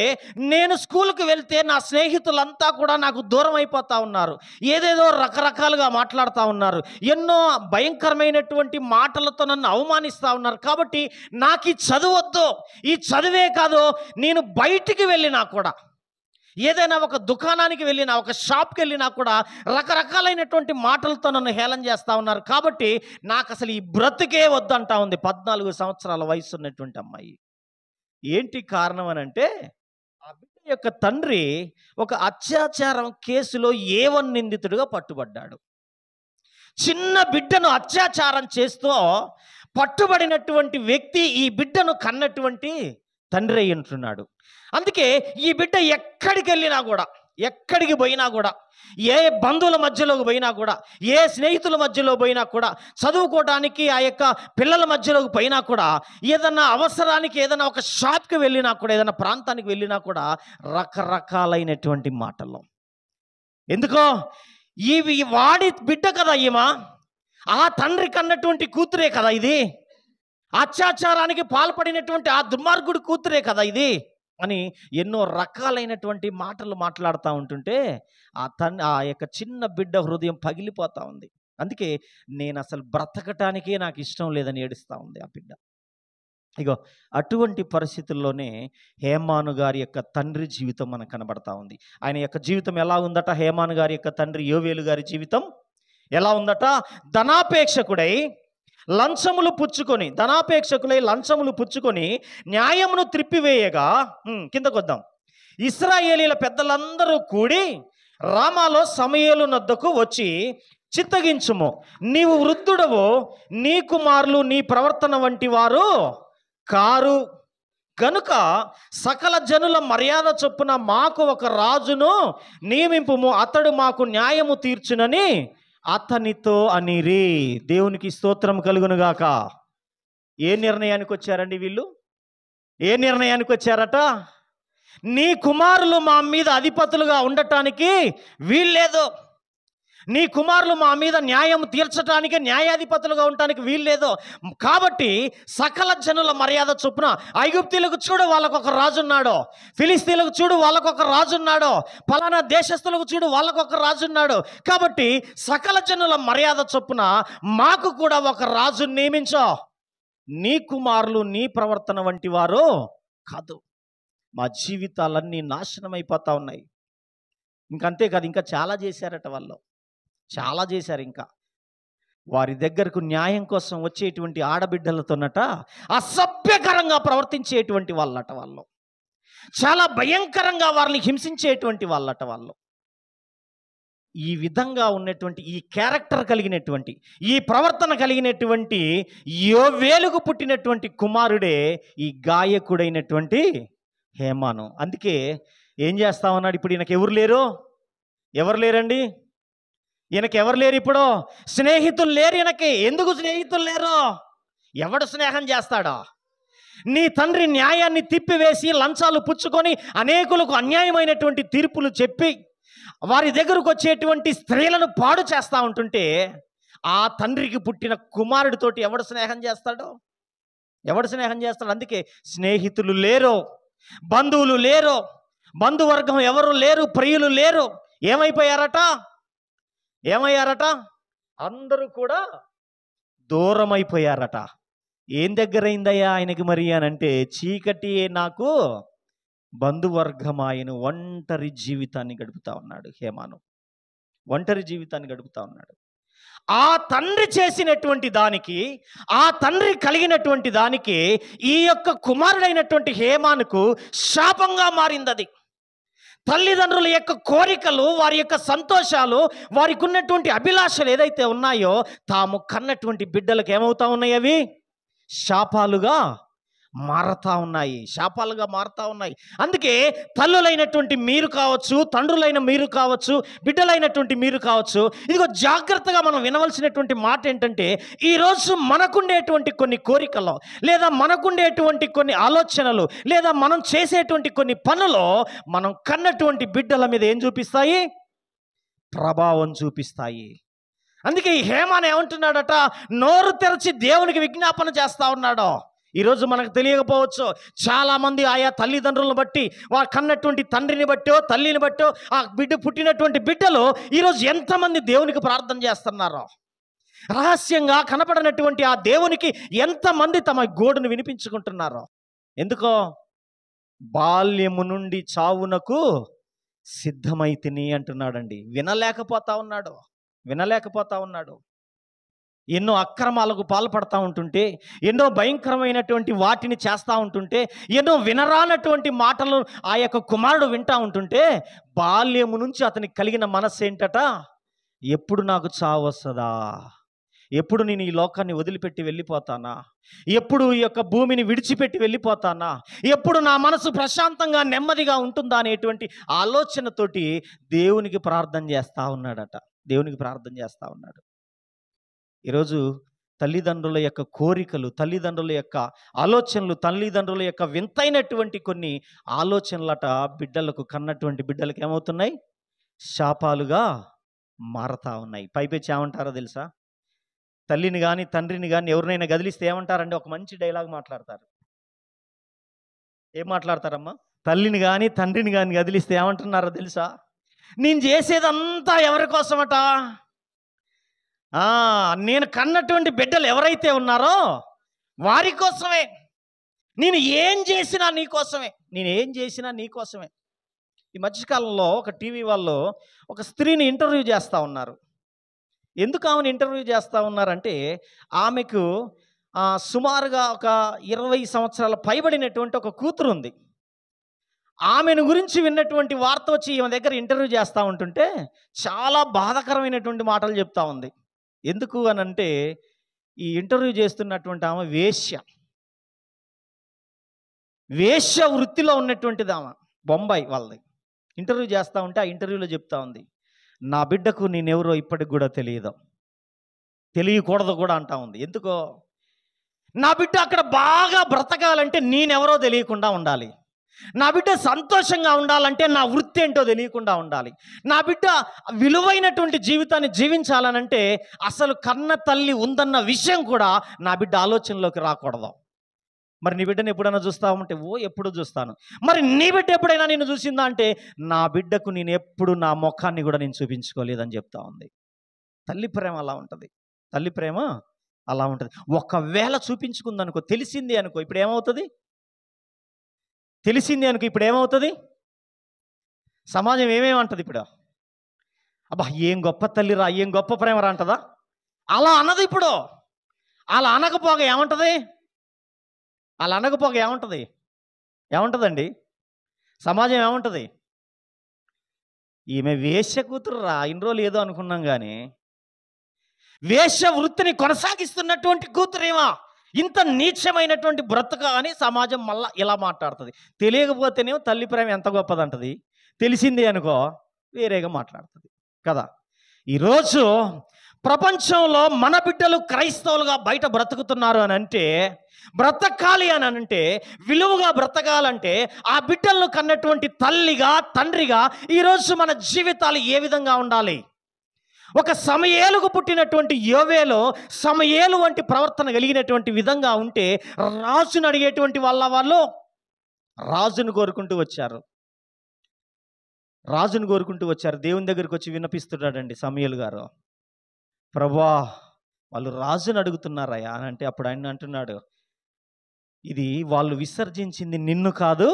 నేను స్కూల్కి వెళ్తే నా స్నేహితులంతా కూడా నాకు దూరం అయిపోతూ ఉన్నారు, ఏదేదో రకరకాలుగా మాట్లాడుతూ ఉన్నారు, ఎన్నో భయంకరమైనటువంటి మాటలతో నన్ను అవమానిస్తూ ఉన్నారు. కాబట్టి నాకు ఈ చదువు వద్దు. ఈ చదువే కాదు, నేను బయటికి వెళ్ళినా కూడా, ఏదైనా ఒక దుకాణానికి వెళ్ళినా, ఒక షాప్కి వెళ్ళినా కూడా రకరకాలైనటువంటి మాటలతో నన్ను హేళన చేస్తూ ఉన్నారు. కాబట్టి నాకు అసలు ఈ బ్రతుకే వద్దంటా ఉంది 14 సంవత్సరాల వయసు ఉన్నటువంటి అమ్మాయి. ఏంటి కారణం అని అంటే, ఆ బిడ్డ యొక్క తండ్రి ఒక అత్యాచారం కేసులో A1 నిందితుడిగా పట్టుబడ్డాడు. చిన్న బిడ్డను అత్యాచారం చేస్తూ పట్టుబడినటువంటి వ్యక్తి ఈ బిడ్డను కన్నటువంటి తండ్రి అయి ఉంటున్నాడు. అందుకే ఈ బిడ్డ ఎక్కడికి పోయినా కూడా, ఏ బంధువుల మధ్యలోకి పోయినా కూడా, ఏ స్నేహితుల మధ్యలో పోయినా కూడా, చదువుకోవడానికి ఆ యొక్క పిల్లల మధ్యలోకి పోయినా కూడా, ఏదన్నా అవసరానికి ఏదైనా ఒక షాప్కి వెళ్ళినా కూడా, ఏదైనా ప్రాంతానికి వెళ్ళినా కూడా రకరకాలైనటువంటి మాటల్లో. ఎందుకో వాడి బిడ్డ కదా ఈమె, ఆ తండ్రి కన్నటువంటి కూతురే కదా ఇది, అత్యాచారానికి పాల్పడినటువంటి ఆ దుర్మార్గుడి కూతురే కదా ఇది అని ఎన్నో రకాలైనటువంటి మాటలు మాట్లాడుతూ ఉంటుంటే ఆ యొక్క చిన్న బిడ్డ హృదయం పగిలిపోతూ ఉంది. అందుకే నేను అసలు బ్రతకటానికే నాకు ఇష్టం లేదని ఏడుస్తూ ఉంది ఆ బిడ్డ. ఇగో అటువంటి పరిస్థితుల్లోనే హేమాను గారి యొక్క తండ్రి జీవితం మనకు కనబడతా ఉంది. ఆయన యొక్క జీవితం ఎలా ఉందట? హేమాను గారి యొక్క తండ్రి యోవేలు గారి జీవితం ఎలా ఉందట? ధనాపేక్షకులై లంచములు పుచ్చుకొని న్యాయమును త్రిప్పివేయగా, కిందకొద్దాం, ఇశ్రాయేలీల పెద్దలందరూ కూడి రామాలో సమూయేలు నొద్దకు వచ్చి, చిత్తగించుము, నీవు వృద్ధుడవు, నీ కుమారులు నీ ప్రవర్తన వంటి వారు కారు గనుక సకల జనుల మర్యాద చొప్పున మాకు ఒక రాజును నియమింపుము, అతడు మాకు న్యాయము తీర్చునని అతనితో అనిరి. దేవునికి స్తోత్రం కలుగునుగాక. ఏ నిర్ణయానికి వచ్చారండి వీళ్ళు? ఏ నిర్ణయానికి వచ్చారట? నీ కుమారులు మా మీద అధిపతులుగా ఉండటానికి వీల్లేదు, నీ కుమారులు మా మీద న్యాయం తీర్చడానికి న్యాయాధిపతులుగా ఉండటానికి వీల్లేదు. కాబట్టి సకల జనుల మర్యాద చొప్పున, ఐగుప్తీలకు చూడు వాళ్ళకొక రాజున్నాడు, ఫిలిస్తీన్లకు చూడు వాళ్ళకొక రాజున్నాడు, ఫలానా దేశస్తులకు చూడు వాళ్ళకొక రాజున్నాడు. కాబట్టి సకల జనుల మర్యాద చొప్పున మాకు కూడా ఒక రాజుని నియమించో, నీ కుమారులు నీ ప్రవర్తన వంటి వారు కాదు, మా జీవితాలన్నీ నాశనం అయిపోతా ఉన్నాయి. ఇంకంతేకాదు, ఇంకా చాలా చేశారట వాళ్ళు, చాలా చేశారు. ఇంకా వారి దగ్గరకు న్యాయం కోసం వచ్చేటువంటి ఆడబిడ్డలతోనట అసభ్యకరంగా ప్రవర్తించేటువంటి వాళ్ళట వాళ్ళు, చాలా భయంకరంగా వారిని హింసించేటువంటి వాళ్ళట వాళ్ళు. ఈ విధంగా ఉన్నటువంటి, ఈ క్యారెక్టర్ కలిగినటువంటి, ఈ ప్రవర్తన కలిగినటువంటి యోవేలుకు పుట్టినటువంటి కుమారుడే ఈ గాయకుడైనటువంటి హేమాను. అందుకే ఏం చేస్తా ఉన్నాడు ఇప్పుడు? ఈయనకి ఎవరు లేరు? ఎవరు లేరండి? ఈయనకి ఎవరు లేరు ఇప్పుడు? స్నేహితులు లేరు ఈయనకి. ఎందుకు స్నేహితులు లేరు? ఎవడు స్నేహం చేస్తాడో? నీ తండ్రి న్యాయాన్ని తిప్పివేసి లంచాలు పుచ్చుకొని అనేకులకు అన్యాయమైనటువంటి తీర్పులు చెప్పి వారి దగ్గరకు వచ్చేటువంటి స్త్రీలను పాడు చేస్తూ ఉంటుంటే ఆ తండ్రికి పుట్టిన కుమారుడితోటి ఎవడు స్నేహం చేస్తాడో? ఎవడు స్నేహం చేస్తాడు? అందుకే స్నేహితులు లేరు, బంధువులు లేరు, బంధువర్గం ఎవరు లేరు, ప్రియులు లేరు. ఏమైపోయారట? ఏమయ్యారట? అందరూ కూడా దూరం అయిపోయారట. ఏం దగ్గరైందయ్యా ఆయనకి మరి అని అంటే, చీకటి నాకు బంధువర్గం. ఆయన ఒంటరి జీవితాన్ని గడుపుతా ఉన్నాడు హేమాను, ఒంటరి జీవితాన్ని గడుపుతా ఉన్నాడు. ఆ తండ్రి చేసినటువంటి దానికి, ఆ తండ్రి కలిగినటువంటి దానికి ఈ యొక్క కుమారుడైనటువంటి హేమానుకు శాపంగా మారింది అది. తల్లిదండ్రుల యొక్క కోరికలు, వారి యొక్క సంతోషాలు, వారికి ఉన్నటువంటి అభిలాషలు ఏదైతే ఉన్నాయో తాము కన్నటువంటి బిడ్డలకు ఏమవుతా ఉన్నాయి? అవి శాపాలుగా మారతా ఉన్నాయి, శాపాలుగా మారుతా ఉన్నాయి. అందుకే తల్లులైనటువంటి మీరు కావచ్చు, తండ్రులైన మీరు కావచ్చు, బిడ్డలైనటువంటి మీరు కావచ్చు, ఇదిగో జాగ్రత్తగా మనం వినవలసినటువంటి మాట ఏంటంటే, ఈరోజు మనకుండేటువంటి కొన్ని కోరికలు, లేదా మనకుండేటువంటి కొన్ని ఆలోచనలు, లేదా మనం చేసేటువంటి కొన్ని పనులు మనం కన్నటువంటి బిడ్డల మీద ఏం చూపిస్తాయి? ప్రభావం చూపిస్తాయి. అందుకే ఈ హేమాన్ ఏమంటున్నాడట? నోరు తెరచి దేవునికి విజ్ఞాపన చేస్తా ఉన్నాడు. ఈరోజు మనకు తెలియకపోవచ్చు, చాలామంది ఆయా తల్లిదండ్రులను బట్టి, వారు కన్నటువంటి తండ్రిని బట్టో తల్లిని బట్టో ఆ బిడ్డ పుట్టినటువంటి బిడ్డలు ఈరోజు ఎంతమంది దేవునికి ప్రార్థన చేస్తున్నారో, రహస్యంగా కనపడనటువంటి ఆ దేవునికి ఎంతమంది తమ గోడును వినిపించుకుంటున్నారో. ఎందుకో? బాల్యము నుండి చావునకు సిద్ధమైతిని అంటున్నాడండి. వినలేకపోతా ఉన్నాడు, వినలేకపోతా ఉన్నాడు. ఎన్నో అక్రమాలకు పాల్పడతా ఉంటుంటే, ఎన్నో భయంకరమైనటువంటి వాటిని చేస్తూ ఉంటుంటే, ఎన్నో వినరానటువంటి మాటలు ఆ యొక్క కుమారుడు వింటూ ఉంటుంటే, బాల్యము నుంచి అతనికి కలిగిన మనస్సు ఏంటట? ఎప్పుడు నాకు చావు వస్తుందా? ఎప్పుడు నేను ఈ లోకాన్ని వదిలిపెట్టి వెళ్ళిపోతానా? ఎప్పుడు ఈ యొక్క భూమిని విడిచిపెట్టి వెళ్ళిపోతానా? ఎప్పుడు నా మనసు ప్రశాంతంగా నెమ్మదిగా ఉంటుందా అనేటువంటి ఆలోచనతోటి దేవునికి ప్రార్థన చేస్తూ ఉన్నాడట, దేవునికి ప్రార్థన చేస్తూ ఉన్నాడు. ఈరోజు తల్లిదండ్రుల యొక్క కోరికలు, తల్లిదండ్రుల యొక్క ఆలోచనలు, తల్లిదండ్రుల యొక్క వింతైనటువంటి కొన్ని ఆలోచనలట బిడ్డలకు, కన్నటువంటి బిడ్డలకు ఏమవుతున్నాయి? శాపాలుగా మారతా ఉన్నాయి. పైపెచ్చి ఏమంటారో తెలుసా? తల్లిని కానీ తండ్రిని కానీ ఎవరినైనా గదిలిస్తే ఏమంటారండి? ఒక మంచి డైలాగ్ మాట్లాడతారు. ఏం మాట్లాడతారమ్మా? తల్లిని కానీ తండ్రిని కానీ గదిలిస్తే ఏమంటున్నారో తెలుసా? నేను చేసేదంతా ఎవరి కోసమట? నేను కన్నటువంటి బిడ్డలు ఎవరైతే ఉన్నారో వారి కోసమే. నేను ఏం చేసినా నీ కోసమే, నేను ఏం చేసినా నీ కోసమే. ఈ మధ్యకాలంలో ఒక టీవీ వాళ్ళు ఒక స్త్రీని ఇంటర్వ్యూ చేస్తూ ఉన్నారు. ఎందుకు ఆమెను ఇంటర్వ్యూ చేస్తూ ఉన్నారంటే, ఆమెకు సుమారుగా ఒక 20 సంవత్సరాల పైబడినటువంటి ఒక కూతురు ఉంది. ఆమెను గురించి విన్నటువంటి వార్త వచ్చి ఈమె దగ్గర ఇంటర్వ్యూ చేస్తూ ఉంటుంటే చాలా బాధాకరమైనటువంటి మాటలు చెప్తా ఉంది. ఎందుకు అని అంటే ఈ ఇంటర్వ్యూ చేస్తున్నటువంటి ఆమె వేశ్య వృత్తిలో ఉన్నటువంటిది. ఆమె బొంబాయి వాళ్ళది. ఇంటర్వ్యూ చేస్తూ ఉంటే ఆ ఇంటర్వ్యూలో చెప్తా ఉంది, నా బిడ్డకు నేనెవరో ఇప్పటికి కూడా తెలియకూడదు కూడా అంటా ఉంది. ఎందుకో, నా బిడ్డ అక్కడ బాగా బ్రతకాలంటే నేనెవరో తెలియకుండా ఉండాలి, నా బిడ్డ సంతోషంగా ఉండాలంటే నా వృత్తి ఏంటో తెలియకుండా ఉండాలి, నా బిడ్డ విలువైనటువంటి జీవితాన్ని జీవించాలనంటే అసలు కన్న తల్లి ఉందన్న విషయం కూడా నా బిడ్డ ఆలోచనలోకి రాకూడదు. మరి నీ బిడ్డను ఎప్పుడైనా చూస్తావంటే ఎప్పుడు చూస్తాను. మరి నీ బిడ్డ ఎప్పుడైనా నేను చూసిందా అంటే నా బిడ్డకు నేను ఎప్పుడు నా ముఖాన్ని కూడా నేను చూపించుకోలేదని చెప్తా ఉంది. తల్లి ప్రేమ అలా ఉంటుంది. తల్లి ప్రేమ అలా ఉంటుంది. ఒకవేళ చూపించుకుందనుకో, తెలిసింది అనుకో, ఇప్పుడు ఏమవుతుంది? తెలిసింది అనుకో, ఇప్పుడు ఏమవుతుంది? సమాజం ఏమేమంటుంది ఇప్పుడు? అబ్బా ఏం గొప్ప తల్లిరా, ఏం గొప్ప ప్రేమరా అంటదా? అలా అన్నది. ఇప్పుడు అలా అనకపోగా ఏమంటుంది? అలా అనకపోగా ఏముంటుందండి? సమాజం ఏముంటుంది? ఈమె వేశ్య కూతురురా, ఇన్ని రోజులు ఏదో అనుకున్నాం కానీ వేశ్య వృత్తిని కొనసాగిస్తున్నటువంటి కూతురేమా ఇంత నీచమైనటువంటి బ్రతుక అని సమాజం మళ్ళా ఇలా మాట్లాడుతుంది. తెలియకపోతేనేమో తల్లి ప్రేమ ఎంత గొప్పదంటది, తెలిసింది అనుకో వేరేగా మాట్లాడుతుంది కదా. ఈరోజు ప్రపంచంలో మన బిడ్డలు క్రైస్తవులుగా బయట బ్రతుకుతున్నారు అని అంటే, బ్రతకాలి అని అంటే, విలువగా బ్రతకాలంటే ఆ బిడ్డలను కన్నటువంటి తల్లిగా తండ్రిగా ఈరోజు మన జీవితాలు ఏ విధంగా ఉండాలి? ఒక సమయేలుకు పుట్టినటువంటి యోవేలో సమయేలు వంటి ప్రవర్తన కలిగినటువంటి విధంగా ఉంటే రాజును అడిగేటువంటి వాళ్ళు రాజును కోరుకుంటూ వచ్చారు. దేవుని దగ్గరికి వచ్చి విన్నపిస్తున్నాడండి సమయేలు గారు, ప్రభువా వాళ్ళు రాజును అడుగుతున్నారయ్యా అని అంటే అప్పుడు ఆయన అంటున్నాడు, ఇది వాళ్ళు విసర్జించింది నిన్ను కాదు,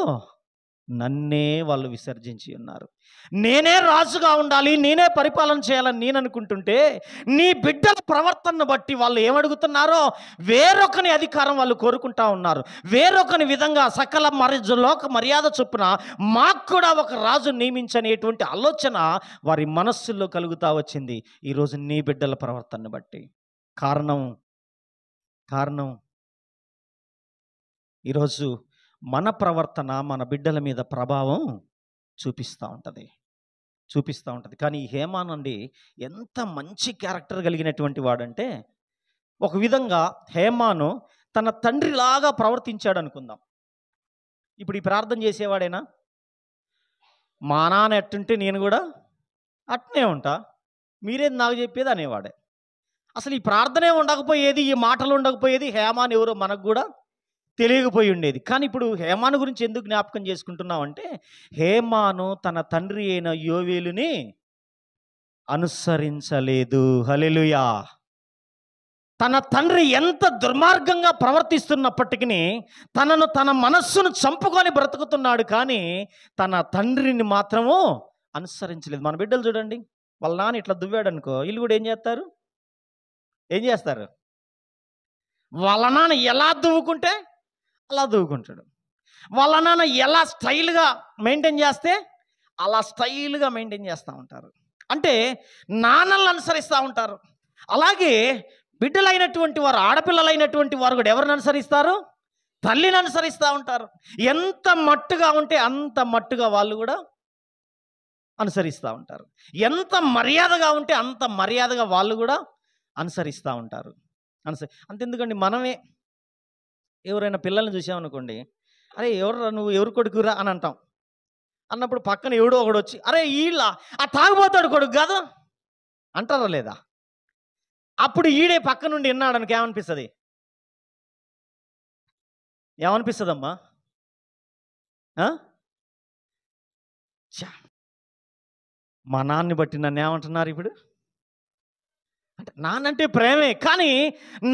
నన్నే వాళ్ళు విసర్జించి ఉన్నారు. నేనే రాజుగా ఉండాలి, నేనే పరిపాలన చేయాలని నేను అనుకుంటుంటే నీ బిడ్డల ప్రవర్తనను బట్టి వాళ్ళు ఏమడుగుతున్నారో వేరొకని అధికారం వాళ్ళు కోరుకుంటా ఉన్నారు. వేరొకని విధంగా సకల లోక మర్యాద చొప్పున మాకు కూడా ఒక రాజు నియమించనేటువంటి ఆలోచన వారి మనస్సుల్లో కలుగుతూ వచ్చింది ఈరోజు నీ బిడ్డల ప్రవర్తనను బట్టి. కారణం ఈరోజు మన ప్రవర్తన మన బిడ్డల మీద ప్రభావం చూపిస్తూ ఉంటుంది. కానీ ఈ హేమాన్ అండి ఎంత మంచి క్యారెక్టర్ కలిగినటువంటి వాడంటే, ఒక విధంగా హేమాను తన తండ్రిలాగా ప్రవర్తించాడు అనుకుందాం. ఇప్పుడు ఈ ప్రార్థన చేసేవాడేనా? మా నాన్న ఎట్టుంటే నేను కూడా అట్నే ఉంటా, మీరేది నాకు చెప్పేది అనేవాడే. అసలు ఈ ప్రార్థనే ఉండకపోయేది, ఈ మాటలు ఉండకపోయేది, హేమాన్ ఎవరో మనకు కూడా తెలియకపోయి ఉండేది. కానీ ఇప్పుడు హేమాను గురించి ఎందుకు జ్ఞాపకం చేసుకుంటున్నాం అంటే, హేమాను తన తండ్రి అయిన యోవేలుని అనుసరించలేదు. హల్లెలూయా. తన తండ్రి ఎంత దుర్మార్గంగా ప్రవర్తిస్తున్నప్పటికీ తన మనస్సును చంపుకొని బ్రతుకుతున్నాడు, కానీ తన తండ్రిని మాత్రము అనుసరించలేదు. మన బిడ్డలు చూడండి, వాళ్ళ నాన్న ఇట్లా దువ్వాడు అనుకో, వీళ్ళు కూడా ఏం చేస్తారు? వాళ్ళ నాన్న ఎలా దువ్వుకుంటే అలా దువ్వుకుంటాడు. వాళ్ళ నాన్న ఎలా స్టైల్గా మెయింటైన్ చేస్తే అలా స్టైల్గా మెయింటైన్ చేస్తూ ఉంటారు. అంటే నాన్నలను అనుసరిస్తూ ఉంటారు. అలాగే బిడ్డలైనటువంటి వారు, ఆడపిల్లలైనటువంటి వారు కూడా ఎవరిని అనుసరిస్తారు? తల్లిని అనుసరిస్తూ ఉంటారు. ఎంత మట్టుగా ఉంటే అంత మట్టుగా వాళ్ళు కూడా అనుసరిస్తూ ఉంటారు. ఎంత మర్యాదగా ఉంటే అంత మర్యాదగా వాళ్ళు కూడా అనుసరిస్తూ ఉంటారు. అంతెందుకండి, మనమే ఎవరైనా పిల్లల్ని చూసామనుకోండి, అరే ఎవరు నువ్వు, ఎవరు కొడుకురా అని అంటాం. అన్నప్పుడు పక్కన ఎవడో ఒకడు వచ్చి, అరే ఈళ్ళ ఆ తాగుబోతాడు కొడుకు కాదు అంటారా లేదా? అప్పుడు ఈడే పక్క నుండి విన్నాడనికి ఏమనిపిస్తుందమ్మా? మా నాన్నని బట్టి నన్ను ఏమంటున్నారు ఇప్పుడు అంటే, నాన్నంటే ప్రేమే, కానీ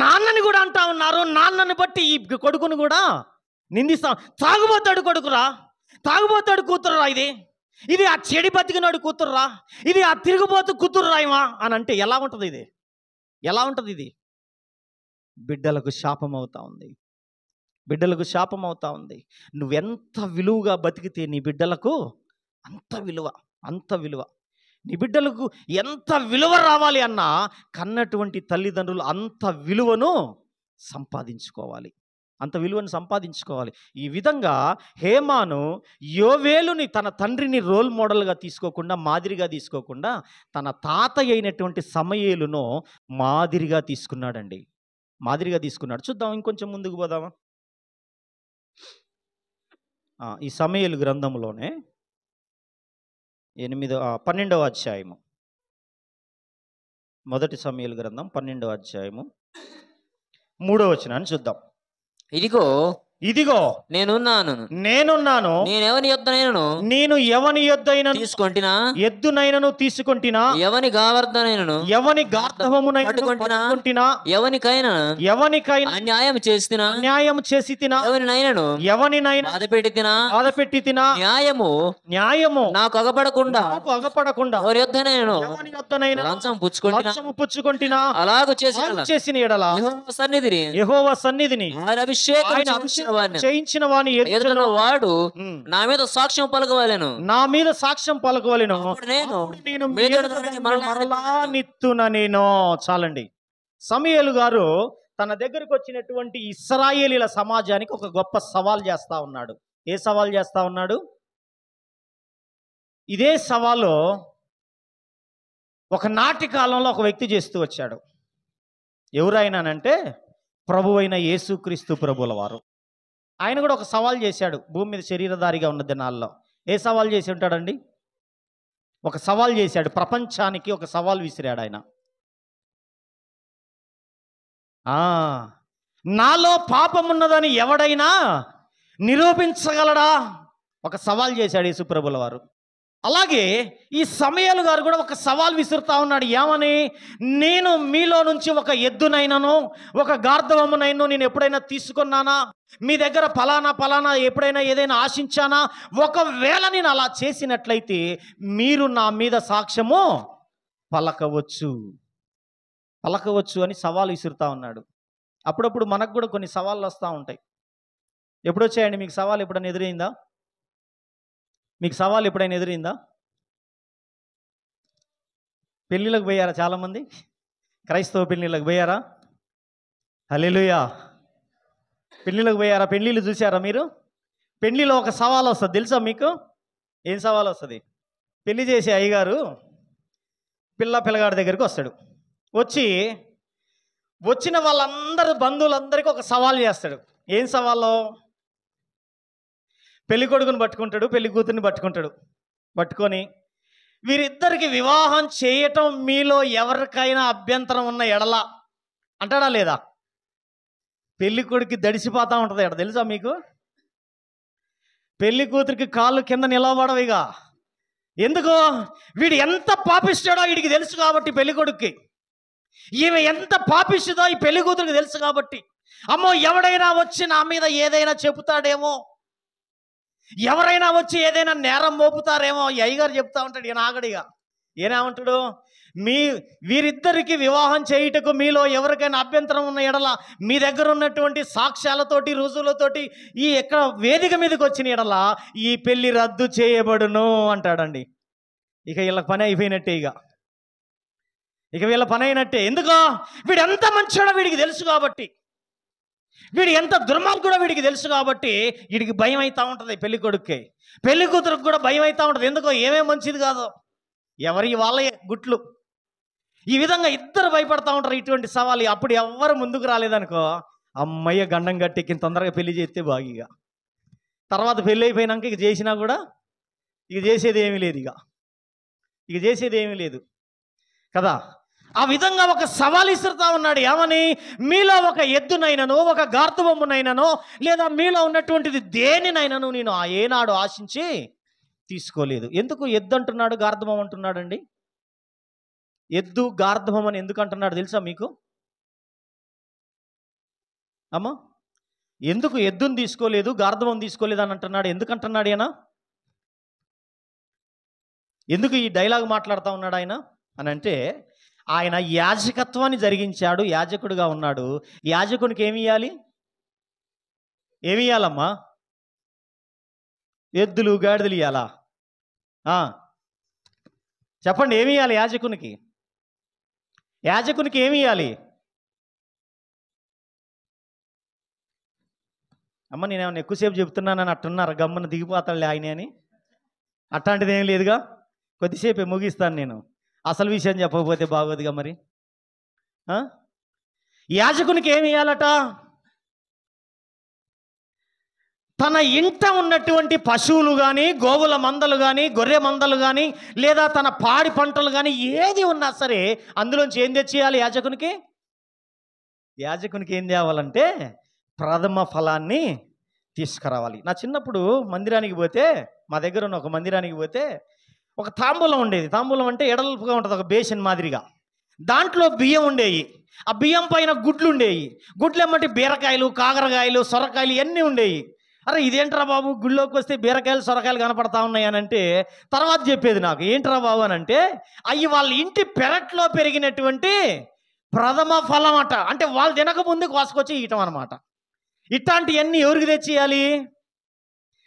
నాన్నని కూడా అంటా ఉన్నారు. నాన్నని బట్టి ఈ కొడుకుని కూడా నిందిస్తాం. తాగుబోతాడు కొడుకురా, తాగుబోతాడు కూతురురా, ఇది ఆ చెడి బతికినాడు కూతురురా, ఇది ఆ తిరుగుబోతు కూతురురా ఏమా అని అంటే ఎలా ఉంటుంది ఇది? బిడ్డలకు శాపం అవుతా ఉంది. బిడ్డలకు శాపం అవుతా ఉంది. నువ్వెంత విలువగా బతికితే నీ బిడ్డలకు అంత విలువ, అంత విలువ. నీ బిడ్డలకు ఎంత విలువ రావాలి అన్నా కన్నటువంటి తల్లిదండ్రులు అంత విలువను సంపాదించుకోవాలి, అంత విలువను సంపాదించుకోవాలి. ఈ విధంగా హేమాను యోవేలుని తన తండ్రిని రోల్ మోడల్గా తీసుకోకుండా, మాదిరిగా తీసుకోకుండా, తన తాతయ్య అయినటువంటి సమయేలును మాదిరిగా తీసుకున్నాడండి, మాదిరిగా తీసుకున్నాడు. చూద్దాం, ఇంకొంచెం ముందుకు పోదామా? ఈ సమయేలు గ్రంథంలోనే 12వ అధ్యాయము, మొదటి సమయేలు గ్రంథం 12వ అధ్యాయము 3వ వచనాన్ని చూద్దాం. ఇదిగో ఇదిగో నేనున్నాను, నేనెవని యొద్దనైనను నేను ఎవని యొద్దైనను తీసుకొంటినా, ఎద్దునైనను తీసుకొంటినా, ఎవని గావర్ధనైనను ఎవని గార్ధవమునైనను పట్టుకొంటినా, ఎవనికైనా అన్యాయం చేసినా, న్యాయం చేసి తినా, ఎవనినైనా బాధపెట్టి తినా, న్యాయము నాకు అగపడకుండా ఎవరి యొద్దనైనను ఎవని యొద్దనైనా లంచము పుచ్చుకొంటినా, అలాగ చేసిన ఎడల యెహోవా సన్నిధిని అభిషేకం చేయించిన వాని ఎదుట వాడు నా మీద సాక్ష్యం పలకవలెను, నేను మరలా నిత్తున నేను. చాలండి. సమూయేలు గారు తన దగ్గరకు వచ్చినటువంటి ఇశ్రాయేలీల సమాజానికి ఒక గొప్ప సవాల్ చేస్తా ఉన్నాడు. ఏ సవాల్ చేస్తా ఉన్నాడు? ఇదే సవాలు ఒకనాటి కాలంలో ఒక వ్యక్తి చేస్తూ వచ్చాడు. ఎవరైనానంటే ప్రభువైన యేసుక్రీస్తు ప్రభువుల వారు. ఆయన కూడా ఒక సవాల్ చేశాడు భూమి మీద శరీరధారిగా ఉన్న దినాల్లో. ఏ సవాల్ చేసి ఉంటాడండి? ఒక సవాల్ చేశాడు, ప్రపంచానికి ఒక సవాల్ విసిరాడు ఆయన. నాలో పాపం ఉన్నదని ఎవడైనా నిరూపించగలడా? ఒక సవాల్ చేశాడు యేసుప్రభుల వారు. అలాగే ఈ సమూయేలు గారు కూడా ఒక సవాల్ విసురుతా ఉన్నాడు. ఏమని? నేను మీలో నుంచి ఒక ఎద్దునైనాను, ఒక గార్ధవమునైనా నేను ఎప్పుడైనా తీసుకున్నానా? మీ దగ్గర ఫలానా ఎప్పుడైనా ఏదైనా ఆశించానా? ఒకవేళ నేను అలా చేసినట్లయితే మీరు నా మీద సాక్ష్యము పలకవచ్చు అని సవాల్ విసురుతా ఉన్నాడు. అప్పుడప్పుడు మనకు కూడా కొన్ని సవాళ్ళు వస్తూ ఉంటాయి. ఎప్పుడు వచ్చాయండి మీకు సవాల్? ఎప్పుడైనా ఎదురైందా? మీకు సవాల్ ఎప్పుడైనా ఎదురైందా? పెళ్ళిళ్ళకు పోయారా? చాలామంది క్రైస్తవ పెళ్ళిళ్ళకు పోయారా? హల్లెలూయా. పెళ్ళిళ్ళకు పోయారా? పెళ్ళిళ్ళు చూసారా మీరు? పెళ్ళిలో ఒక సవాల్ వస్తుంది, తెలుసా మీకు? ఏం సవాల్ వస్తుంది? పెళ్లి చేసే అయ్యగారు పిల్లగాడి దగ్గరికి వస్తాడు. వచ్చిన వాళ్ళందరూ బంధువులందరికీ ఒక సవాల్ చేస్తాడు. ఏం సవాలో? పెళ్లి కొడుకుని పట్టుకుంటాడు, పెళ్లి కూతుర్ని పట్టుకొని వీరిద్దరికి వివాహం చేయటం మీలో ఎవరికైనా అభ్యంతరం ఉన్న ఎడల అంటాడా లేదా? పెళ్లి కొడుకు దడిసిపోతా ఉంటుంది ఎడ, తెలుసా మీకు? పెళ్లి కూతురికి కాళ్ళు కింద నిలవబడవిగా. ఎందుకు? వీడు ఎంత పాపిస్తాడో వీడికి తెలుసు కాబట్టి, పెళ్లి కొడుక్కి ఈమె ఎంత పాపిస్తుందో ఈ పెళ్లి కూతురికి తెలుసు కాబట్టి, అమ్మో ఎవడైనా వచ్చి నా మీద ఏదైనా చెబుతాడేమో, ఎవరైనా వచ్చి ఏదైనా నేరం మోపుతారేమో. ఈ అయ్యగారు చెప్తా ఉంటాడు, ఈయన ఆగడిగా ఏనేమంటాడు? వీరిద్దరికి వివాహం చేయుటకు మీలో ఎవరికైనా అభ్యంతరం ఉన్న ఎడల మీ దగ్గర ఉన్నటువంటి సాక్ష్యాలతోటి, రుజువులతోటి ఈ ఎక్కడ వేదిక మీదకి వచ్చిన ఎడల ఈ పెళ్లి రద్దు చేయబడును అంటాడండి. ఇక వీళ్ళకి పని అయిపోయినట్టే, ఇక వీళ్ళ పని అయినట్టే. ఎందుకో? వీడు ఎంత మంచోడో వీడికి తెలుసు కాబట్టి, వీడు ఎంత దుర్మార్గుడో వీడికి తెలుసు కాబట్టి వీడికి భయం అవుతూ ఉంటుంది. పెళ్లి కొడుక్కి, పెళ్లి కూతురికి కూడా భయం అవుతూ ఉంటుంది. ఎందుకో? ఏమేం మంచిది కాదు, ఎవరి వాళ్ళే గుట్లు. ఈ విధంగా ఇద్దరు భయపడతా ఉంటారు ఇటువంటి సవాలు. అప్పుడు ఎవ్వరు ముందుకు రాలేదనుకో, అమ్మయ్య గండం గట్టి తొందరగా పెళ్లి చేస్తే బాగిగా. తర్వాత పెళ్ళి అయిపోయినాక ఇక చేసినా కూడా ఇక చేసేది ఏమీ లేదు, ఇక చేసేది ఏమీ లేదు కదా. ఆ విధంగా ఒక సవాల్ ఇస్తుతా ఉన్నాడు. ఏమని? మీలో ఒక ఎద్దునైనను, ఒక గార్ధవమునైనను, లేదా మీలో ఉన్నటువంటిది దేనినైనాను నేను ఏనాడు ఆశించి తీసుకోలేదు. ఎందుకు ఎద్దు అంటున్నాడు, గార్ధవం అంటున్నాడండి? ఎద్దు గార్ధవం అని ఎందుకు అంటున్నాడు తెలుసా మీకు? అమ్మా, ఎందుకు ఎద్దును తీసుకోలేదు, గార్ధవం తీసుకోలేదు అని అంటున్నాడు? ఎందుకు అంటున్నాడు ఆయన? ఎందుకు ఈ డైలాగ్ మాట్లాడుతూ ఉన్నాడు ఆయన అని అంటే, ఆయన యాజకత్వాన్ని జరిగించాడు, యాజకుడిగా ఉన్నాడు. యాజకునికి ఏమి ఇవ్వాలి? ఏమి ఇవ్వాలమ్మా? ఎద్దులు గాడిదలు ఇవ్వాలా? చెప్పండి, ఏమి ఇవ్వాలి యాజకునికి? యాజకునికి ఏమి ఇవ్వాలి? అమ్మ నేనేమన్నా ఎక్కువసేపు చెప్తున్నానని అట్టున్నారు, గమ్మను దిగిపోతాడులే ఆయన అని. అట్లాంటిది ఏం లేదుగా, కొద్దిసేపే ముగిస్తాను నేను. అసలు విషయం చెప్పకపోతే బాగోదుగా మరి. యాజకునికి ఏమి ఇవ్వాలట? తన ఇంట ఉన్నటువంటి పశువులు కానీ, గోవుల మందలు కానీ, గొర్రె మందలు కానీ, లేదా తన పాడి పంటలు కానీ ఏది ఉన్నా సరే అందులోంచి ఏం తెచ్చేయాలి యాజకునికి? యాజకునికి ఏం తేవాలంటే ప్రథమ ఫలాన్ని తీసుకురావాలి. నా చిన్నప్పుడు మందిరానికి పోతే, మా దగ్గర ఉన్న ఒక మందిరానికి పోతే ఒక తాంబూలం ఉండేది. తాంబూలం అంటే ఎడల్పుగా ఉంటుంది, ఒక బేసిన్ మాదిరిగా. దాంట్లో బియ్యం ఉండేవి. ఆ బియ్యం పైన గుడ్లు ఉండేవి. గుడ్లు ఏమంటే బీరకాయలు, కాకరకాయలు, సొరకాయలు ఇవన్నీ ఉండేవి. అరే ఇదేంట్రా బాబు, గుళ్ళోకి వస్తే బీరకాయలు సొరకాయలు కనపడతా ఉన్నాయి అని అంటే తర్వాత చెప్పేది నాకు, ఏంట్రా బాబు అని అంటే అవి వాళ్ళ ఇంటి పెరట్లో పెరిగినటువంటి ప్రథమ ఫలం అట. అంటే వాళ్ళు తినకముందు కోసుకొచ్చి ఇయటం అనమాట. ఇట్లాంటివన్నీ ఎవరికి తెచ్చేయాలి?